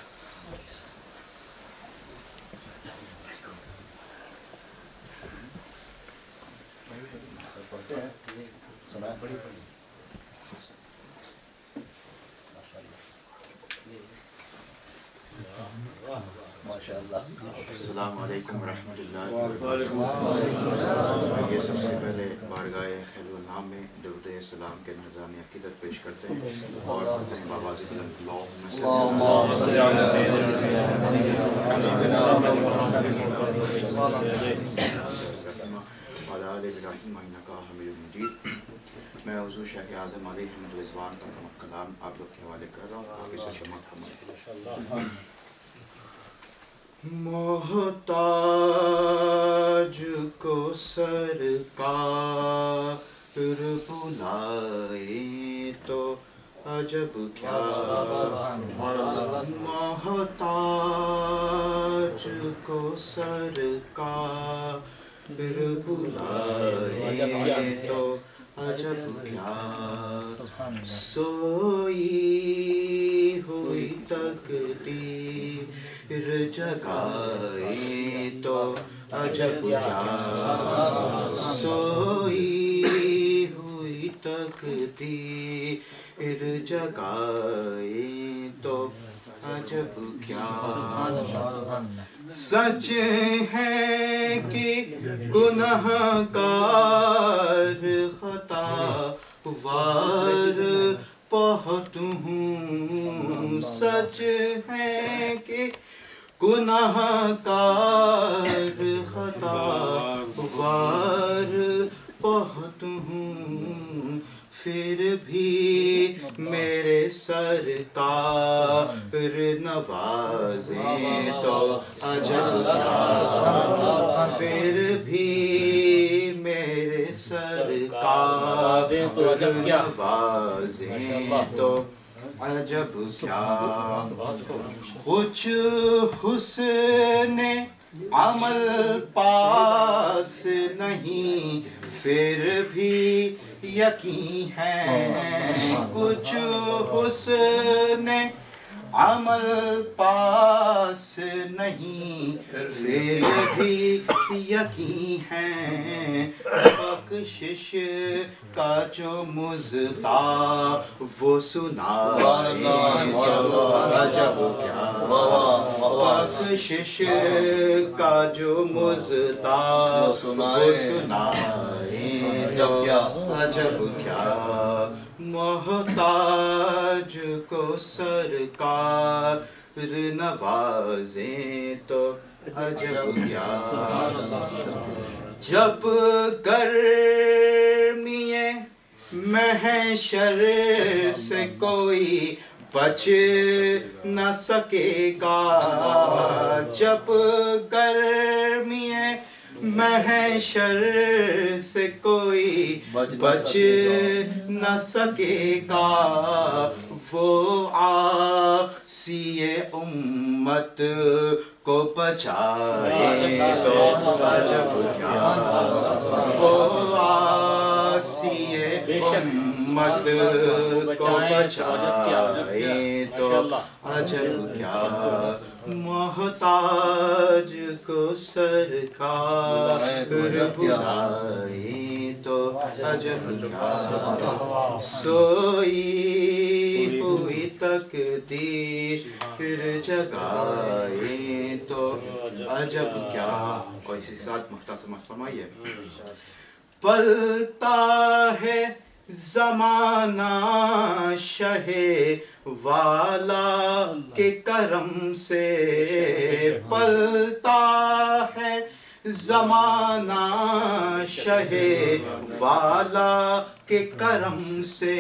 پڑھتے ہیں سنائیں پڑھی ماشاءاللہ السلام علیکم ورحمۃ اللہ یہ سب سے پہلے بارگاہ خیر النام میں درود السلام کے نذران عقیدت پیش کرتے ہیں اور آواز بلند میں حضور شیخ اعظم علیہ رضوان کا کلام آپ لوگ کے حوالے کر رہا ہوں آگے سے سماعت فرمائیں۔ محتاج کو سرکار پھر بلائے تو عجب کیا محتاج کو سرکار پھر بلائے تو عجب کیا سوئی ہوئی تقدیر جگائے تو عجب کیا سوئی ہوئی تقدیر جگائے تو عجب کیا سچ ہے کہ گنہگار خطا وار بہت ہوں سچ ہے کہ گنہگار خطا وار بہت ہوں پھر بھی میرے سرکار نوازیں تو عجب کیا پھر بھی میرے سرکار نوازیں تو عجب کیا کچھ حسن عمل پاس نہیں پھر بھی یقین ہے کچھ حسن عمل پاس نہیں پھر بھی یقین ہے بخشش کا جو مزتا وہ سنائے عجب کیا بخشش کا جو مزتا وہ سنائے عجب کیا محتاج کو سرکار نوازیں تو عجب کیا جب گرمی محشر سے کوئی بچ نہ سکے گا جب گرمی محشر سے کوئی بچ نہ سکے گا وہ عاصی امت کو بچائے تو عجب کیا وہ عاصی امت کو بچائے تو عجب کیا محتاج کو سرکار بلائے تو عجب کیا سوئی ہوئی تقدیر جگائے تو عجب کیا اور اسی ساتھ مختصر فرمائیے پلتا ہے زمانہ شہ والا کے کرم سے پلتا ہے زمانہ شہ والا کے کرم سے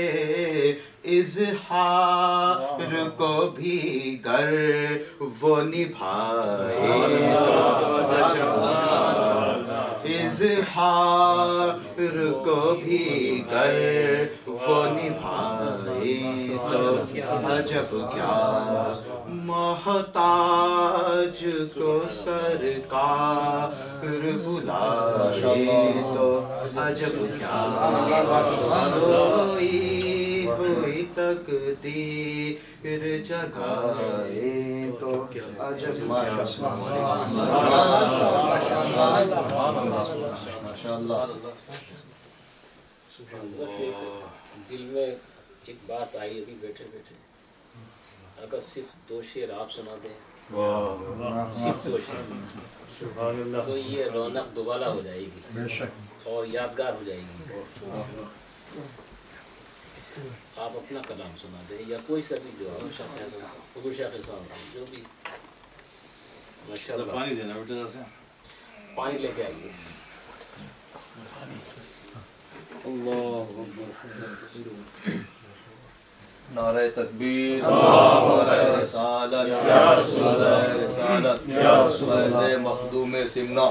اظہار کو بھی گر وہ نبھائے اظہار کو بھی گر وہ نبھائے تو عجب کیا محتاج کو سرکار بلائے تو عجب کیا سوئی ہوئی تقدیر جگائے تو عجب کیا دل میں ایک بات آئی ابھی بیٹھے بیٹھے اگر صرف 2 شعر آپ سنا دیں صرف 2 شعر تو یہ رونق دوبالا ہو جائے گی اور یادگار ہو جائے گی آپ اپنا کلام سنا دیں یا کوئی سا بھی جو حضور شاہ صاحب جو بھی ماشاءاللہ پانی دینا بیٹا پانی لے کے آئیے نعرہ تکبیر نعرہ رسالت نعرہ رسالت فیض مخدوم سمنا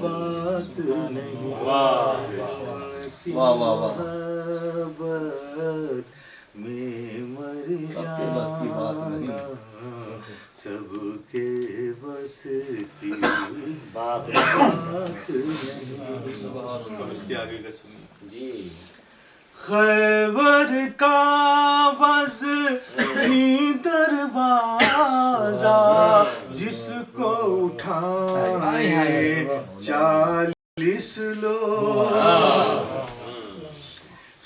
بات نہیں واہ واہ واہ واہ محبت میں مر سب کے بس کی بات نہیں جانا سب کے بس کی بات بات نہیں اس کے آگے کا سنیے جی خیبر کا وزنی دروازہ جس کو اٹھائے 40 لوگ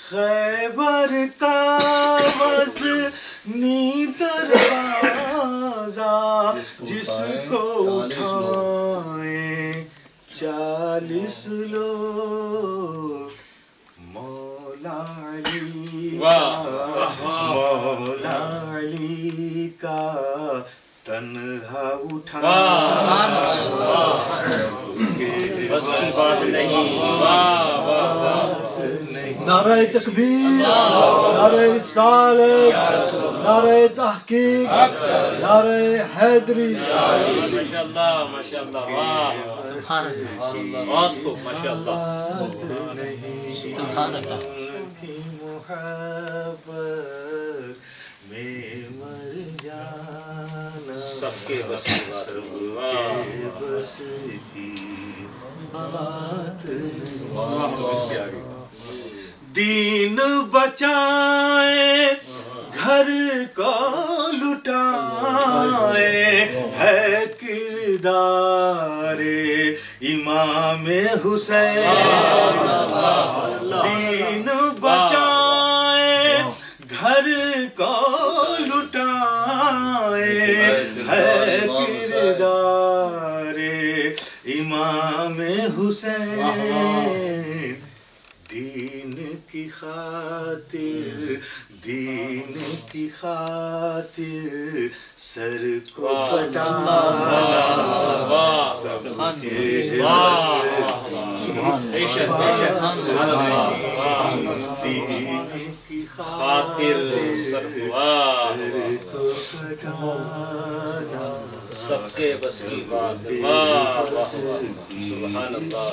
خیبر کا وزنی دروازہ جس کو اٹھائے 40 لوگ مولا علی مولا علی کا تنہا اٹھانا بس کی بات نہیں واہ واہ واہ نعرہ تکبیر نعرہ رسالت نعرہ تحقیق نعرہ حیدری ماشاء اللہ واہ سبحان اللہ بہت خوب ماشاء اللہ سبحان اللہ کی محبت میں مر جانا سب کے بس کی بات سب نہیں کے واہ بس کی بات نہیں اس کے آگے دین بچائے گھر کو لٹائے ہے کردار امام حسین دین بچائے گھر کو لٹائے ہے کردار امام حسین دین کی خاطر سر کو کٹانا سب کے بے شک دین کی خاطر سر واہ کو کٹانا سب کے بس کی بات واہ واہ سبحان اللہ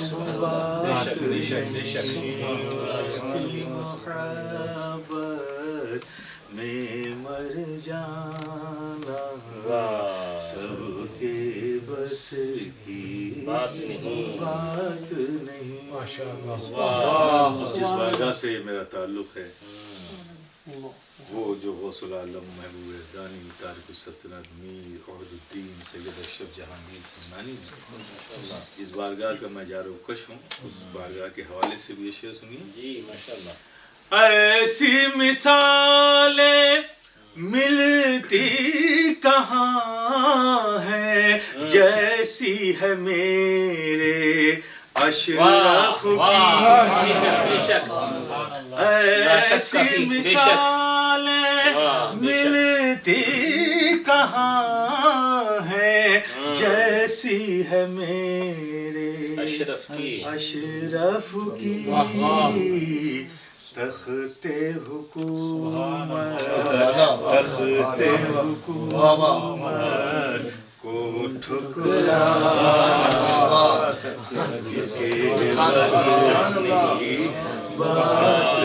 بے شک بے شک بے شک محبت میں مر جانا سب کے بس کی بات نہیں بات نہیں واہ جس بارگاہ سے میرا تعلق ہے وہ جو غوث العالم محبوب یزدانی تارک السلطنت میر عہد الدین سید اشرف جہانگیر سمنانی اس بارگاہ کا میں جار و کش ہوں اس بارگاہ کے حوالے سے بھی یہ شعر سنیے جی ماشاء اللہ ایسی مثالیں ملتی کہاں ہے جیسی ہے میرے اشرف کی ایسی مثالیں ملتی کہاں ہے جیسی ہے میرے اشرف کی تخت حکومت کو ٹھکرانا سب کے بس کی بات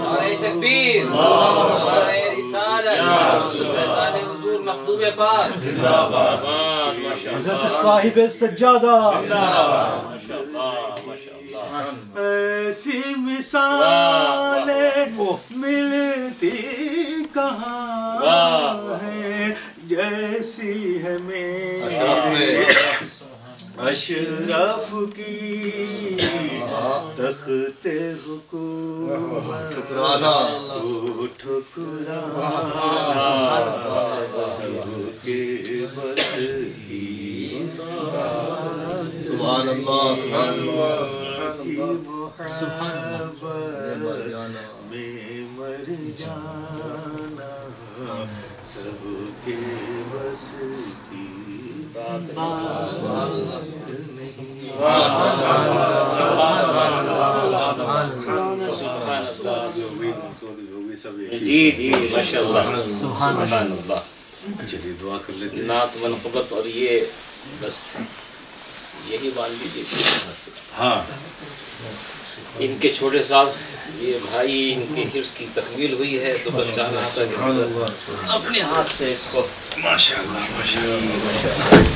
نعرہ تکبیر نعرہ رسالت فیضان حضور مخدوم پاک حضرت صاحب سجادہ ماشاء اللہ ایسی مثالیں ملتی کہاں ہے جیسی ہے میرے اشرف کی تخت حکومت کو ٹھکرانا سب کے بس کی سبحان اللہ سبحان اللہ میں مر جانا سب کے بس کی بات جی جی ماشاء اللہ سبحان اللہ چلیے دعا کر لیتے ہیں. نعت منقبت اور یہ بس یہی مان لیجیے کہ یہاں سے ہاں ان کے چھوٹے صاحب یہ بھائی ان کے حفظ کی تکمیل ہوئی ہے تو بس چاہ رہا تھا کہ حضرت اپنے ہاتھ سے اس کو ماشاء اللہ ماشاء اللہ.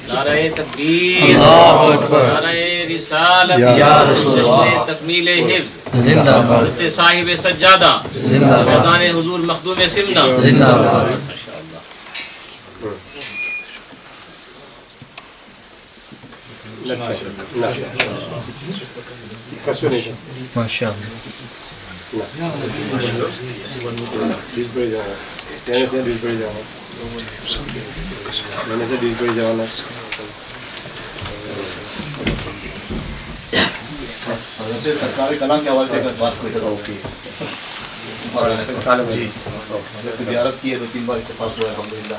نعرہ تکبیر، نعرہ رسالت، جشن تکمیل حفظ، حضرت صاحب سجادہ، فیضان حضور مخدوم سمنا. ماشاء حضرت سرکار کلام کے حوالے سے اگر بات کوئی کرو کہ جی زیارت کی ہے 2-3 بار اتفاق ہوا ہے الحمدللہ.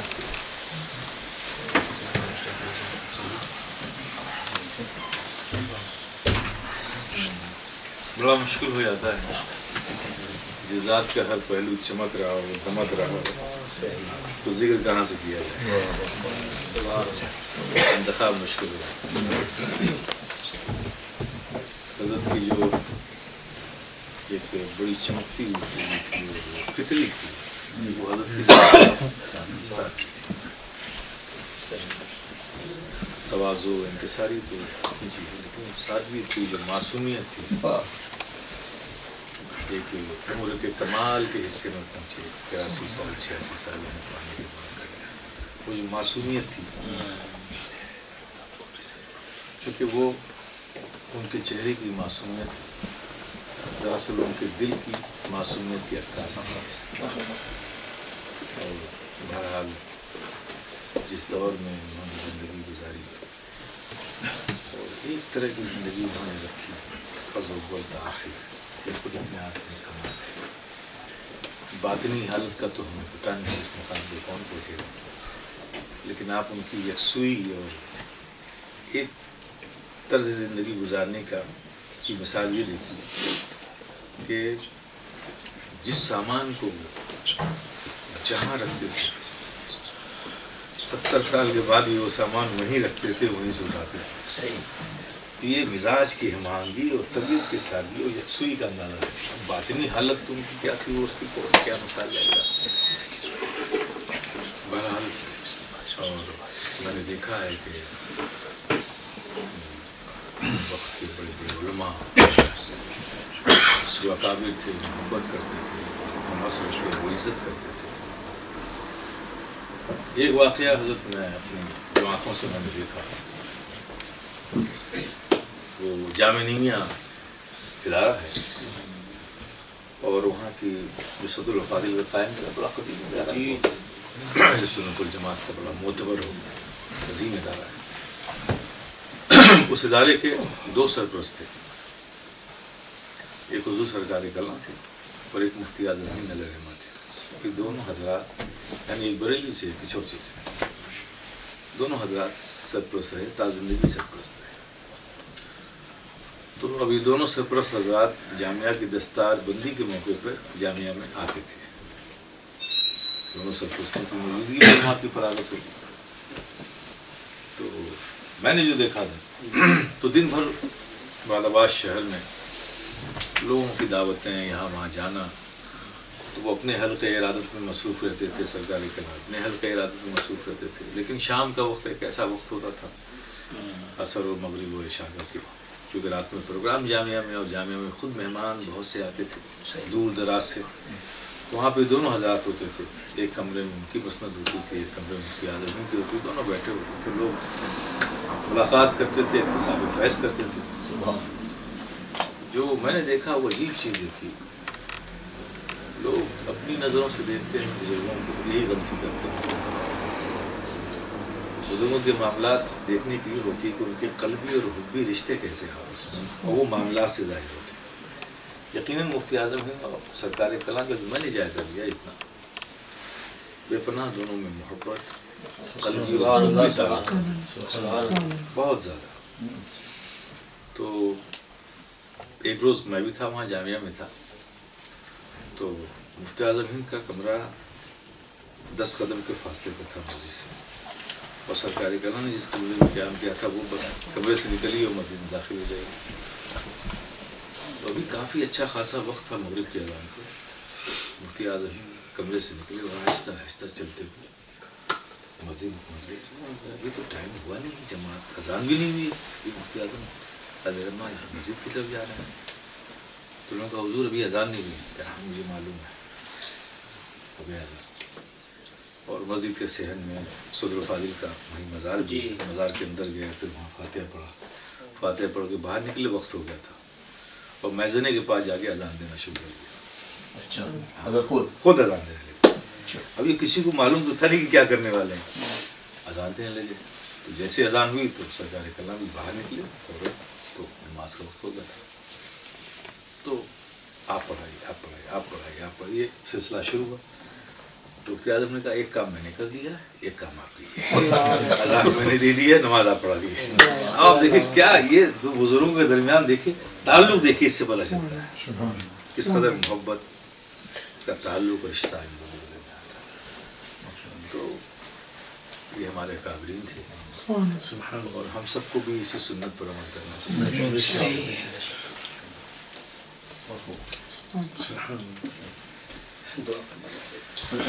بڑا مشکل ہو جاتا ہے جزات کا ہر پہلو چمک رہا ہو دمک رہا ہو تو ذکر کہاں سے کیا جائے. انتخاب مشکل ہو جاتا ہے. حضرت کی جو ایک بڑی چمکتی ہوئی فطری تھی وہ حضرت کی ساتھی تھی. تواضع انکساری تو لیکن سادگی تھی جو معصومیت تھی. ایک عمر کے کمال کے حصے میں پہنچے 83 سال 86 سال میں پانے کے بعد وہ جو معصومیت تھی چونکہ وہ ان کے چہرے کی معصومیت دراصل ان کے دل کی معصومیت کی عکاس تھی. اور بہرحال جس دور میں انہوں نے زندگی گزاری اور ایک طرح کی زندگی انہوں نے رکھی فضل اول تاخیر بالکل اپنے آپ میں کمال ہے. باطنی حالت کا تو ہمیں پتہ نہیں اس مقام پہ کون پہنچے گا لیکن آپ ان کی یکسوئی اور ایک طرز زندگی گزارنے کی مثال یہ دیکھیے کہ جس سامان کو وہ جہاں رکھتے تھے 70 سال کے بعد بھی وہ سامان وہیں رکھتے تھے وہیں سے اٹھاتے تھے. صحیح. یہ مزاج کی ہمانگی اور طبیعت کے سادگی اور یکسوئی کا اندازہ ہے. باطنی حالت تو ان کی کیا تھی وہ اس کی کیا مثال لے گا. بہرحال اور میں نے دیکھا ہے کہ وقت کے بڑے بڑے علماء جو اکابر تھے محبت کرتے تھے مناصر تھے وہ عزت کرتے تھے. ایک واقعہ حضرت میں اپنی جو آنکھوں سے میں نے دیکھا وہ جامع نمیہ ادارہ ہے اور وہاں کی جو صدر الفاضل کا قائم کا بڑا قدیم ادارہ ہے. سنت الجماعت کا بڑا معتبر اور عظیم ادارہ ہے. اس ادارے کے 2 سرپرست تھے. ایک حضور سرکار کلام تھے اور ایک مفتی اعظم ہند علیہ رحمہ تھے. یہ دونوں حضرات یعنی ایک بریلی سے ایک چوچی سے دونوں حضرات سرپرست رہے تا زندگی سرپرست رہے. تو اب یہ دونوں سرپرست حضرات جامعہ کی دستار بندی کے موقع پر جامعہ میں آتے تھے. دونوں سرپرستوں کی موجودگی میں وہاں کی فراغت ہوتی. تو میں نے جو دیکھا تھا تو دن بھر بعد شہر میں لوگوں کی دعوتیں یہاں وہاں جانا تو وہ اپنے حلقہ ارادت میں مصروف رہتے تھے. سرکاری کلام اپنے حلقہ ارادت میں مصروف رہتے تھے. لیکن شام کا وقت ایک ایسا وقت ہوتا تھا عصر و مغرب و عشاء کے چونکہ رات میں پروگرام جامعہ میں اور جامعہ میں خود مہمان بہت سے آتے تھے دور دراز سے. وہاں پہ دونوں حضرات ہوتے تھے. ایک کمرے میں ان کی مسند ہوتی تھی ایک کمرے میں مفتی اعظم کی ہوتی. دونوں بیٹھے ہوتے تھے. لوگ ملاقات کرتے تھے اقتصاب فیض کرتے تھے. جو میں نے دیکھا وہ عجیب چیز دیکھی. لوگ اپنی نظروں سے دیکھتے ہیں بزرگوں کو یہی غلطی کرتے ہیں. بزرگوں کے معاملات دیکھنے کی ہوتی ہے کہ ان کے قلبی اور حبی رشتے کیسے ہیں اور وہ معاملات سے ظاہر ہوتے ہیں. یقیناً مفتی اعظم ہند اور سرکار کلاں کا میں نے جائزہ لیا اتنا بے پناہ دونوں میں محبت قلبی اور عملی تعلق بہت زیادہ. تو ایک روز میں بھی تھا وہاں جامعہ میں تھا تو مفتی اعظم ہند کا کمرہ 10 قدم کے فاصلے پر تھا مسجد سے اور سرکاری کلاں نے جس کمرے میں قیام کیا تھا وہ بس کمرے سے نکلی اور مسجد میں داخل ہو جائے گی. تو ابھی کافی اچھا خاصا وقت تھا مغرب کی اذان کو. مفتی اعظم ہند کمرے سے نکلے اور آہستہ آہستہ چلتے ہوئے مسجد میں پہنچ گئے. ابھی تو ٹائم ہوا نہیں, جماعت اذان بھی نہیں ہوئی. یہ مفتی اعظم حضرت مسجد کی طرف جا رہے ہیں. تو انہوں نے کہا حضور ابھی اذان نہیں ہوئی. کہا مجھے معلوم ہے ابھی اذان. اور مسجد کے صحن میں صدر فاضل کا وہیں مزار بھی, مزار کے اندر گئے, پھر وہاں فاتحہ پڑھا. فاتحہ پڑھ کے باہر نکلے, وقت ہو گیا تھا اور میزنے کے پاس جا کے اذان دینا شروع کر دیا. اچھا, اگر خود اذان دینے لگے. اب یہ کسی کو معلوم تو تھا نہیں کہ کیا کرنے والے ہیں. اذان دینے لگے. تو جیسے اذان ہوئی تو سرکار کلاں بھی باہر نکلے فوراً, تو نماز کا وقت ہو گیا تھا. تو آپ پڑھائیے سلسلہ شروع ہوا. تو کیا اعظم نے کہا ایک کام میں نے کر دیا, ایک کام آپ کیجیے. اذان میں نے دے دیا, نماز آپ پڑھا دیے. آپ دیکھیں کیا یہ دو بزرگوں کے درمیان دیکھیں تعلق, دیکھیے اس سے پتہ چلتا ہے کس قدر محبت کا تعلق اور رشتہ ان لوگوں کے درمیان تھا. تو یہ ہمارے اکابرین تھے اور ہم سب کو بھی اسی سنت پر عمل کرنا چاہیے.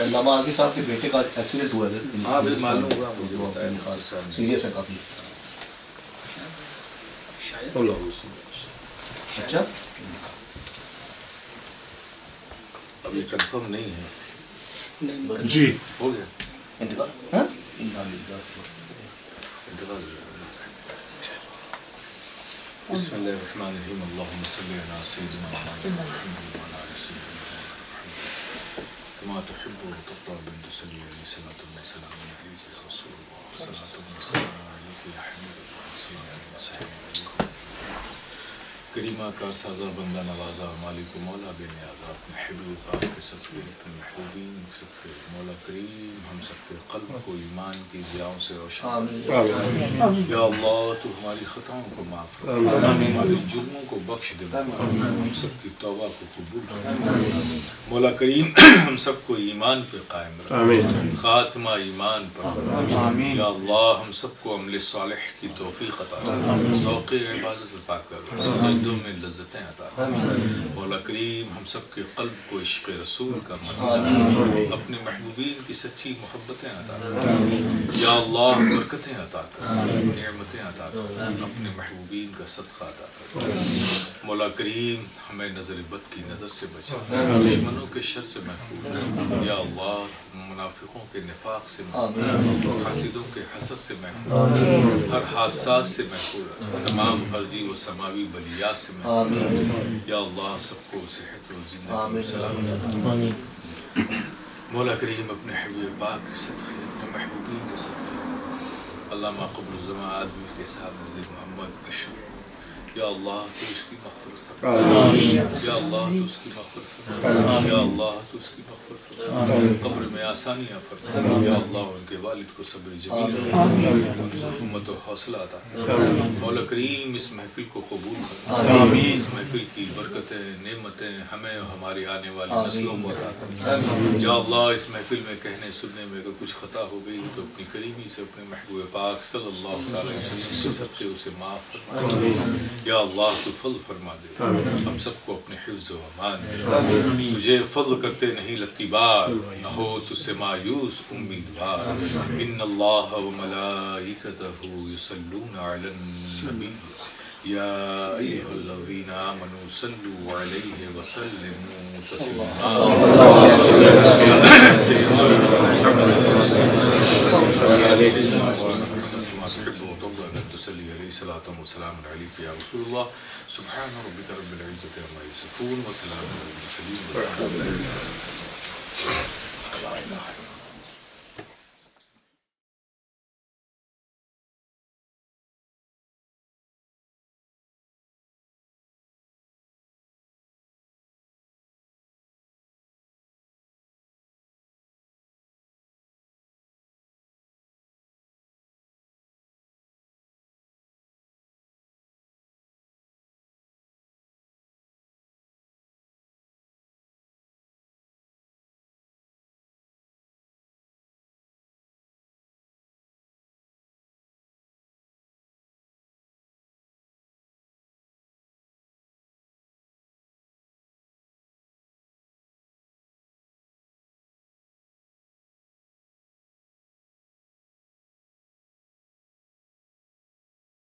علامہ عالمی صاحب کے بیٹے کا ایکسیڈنٹ ہوا ہے. ہاں بالکل معلوم ہوا مجھے, سیریس ہے کافی. اچھا, اب یہ کنفرم نہیں ہے. جی ہو گیا انتقال. بسم اللہ الرحمن الرحیم. اللہم صلی علی سیدنا محمد وعلی آل سیدنا كما تحب وترضى بن تصلي عليه صلاة وسلام عليك يا رسول الله, صلاة وسلام عليك يا حبيب الله, صلاة وسلام عليك کریمہ کار سازا بندہ نوازا مالک و مولا بے نیازا. اپنے حبیب آپ کے صدقے, اپنے محبوبین کے صدقے مولا کریم ہم سب کے قلب کو ایمان کی ضیاؤں سے روشن کر. یا اللہ تو ہماری خطاؤں کو معاف کر, ہمارے جرموں کو بخش دے, ہم سب کی توبہ کو قبول کر. مولا کریم ہم سب کو ایمان پہ قائم رکھ, خاتمہ ایمان پر. یا اللہ ہم سب کو عمل صالح کی توفیق عطا کر, ذوق عبادت عطا کر, سجدوں میں لذتیں عطا کر. مولا کریم ہم سب کے قلب کو عشق رسول کا مدینہ, اپنے محبوبین کی سچی محبتیں عطا کر. یا اللہ برکتیں عطا کر, نعمتیں عطا کر, اپنے محبوبین کا صدقہ عطا کر. مولا کریم ہمیں نظر بد کی نظر سے بچا, دشمنوں کے شر سے محفوظ. یا اللہ منافقوں کے نفاق سے محفوظ, حاسدوں کے حسد سے محفوظ, ہر حادثات سے محفوظ, تمام ارضی و سماوی بلیات سے محفوظ. یا اللہ سب کو صحت و زندگی و سلامت. مولا کریم اپنے حبیب پاک کے صدقے, اپنے محبوبین کے صدقے علامہ قبر الزمان آدمی کے صاحب نزدیک محمد اشرف, یا اللہ تو اس کی مغفرت فرما, یا اللہ تو اس کی مغفرت فرما, یا اللہ تو اس کی مغفرت فرما, قبر میں آسانیاں فرما. یا اللہ ان کے والد کو صبر جمیل عطا, ان کی ہمت و حوصلہ عطا کر. مولا کریم اس محفل کو قبول کر, اس محفل کی برکتیں نعمتیں ہمیں اور ہماری آنے والی نسلوں کو عطا کر. یا اللہ اس محفل میں کہنے سننے میں اگر کچھ خطا ہو گئی تو اپنی کریمی سے اپنے محبوب پاک صلی اللہ علیہ وسلم کے صدقے اسے معاف فرما. یا اللہ تو فضل فرما دے, ہم سب کو اپنے حفظ و امان دے. تجھے فضل کرتے نہیں لگتی بار, نہ ہو تجھ سے مایوس امیدوار. ان اللہ و ملائکتہ یصلون علی النبی یا ایھا الذین آمنوا صلوا علیہ وسلموا تسلیما. صلی علیہ الصلوۃ والسلام علیک یا رسول اللہ. سبحان ربک رب العزۃ عما یصفون وسلام علی المرسلین والحمد للہ.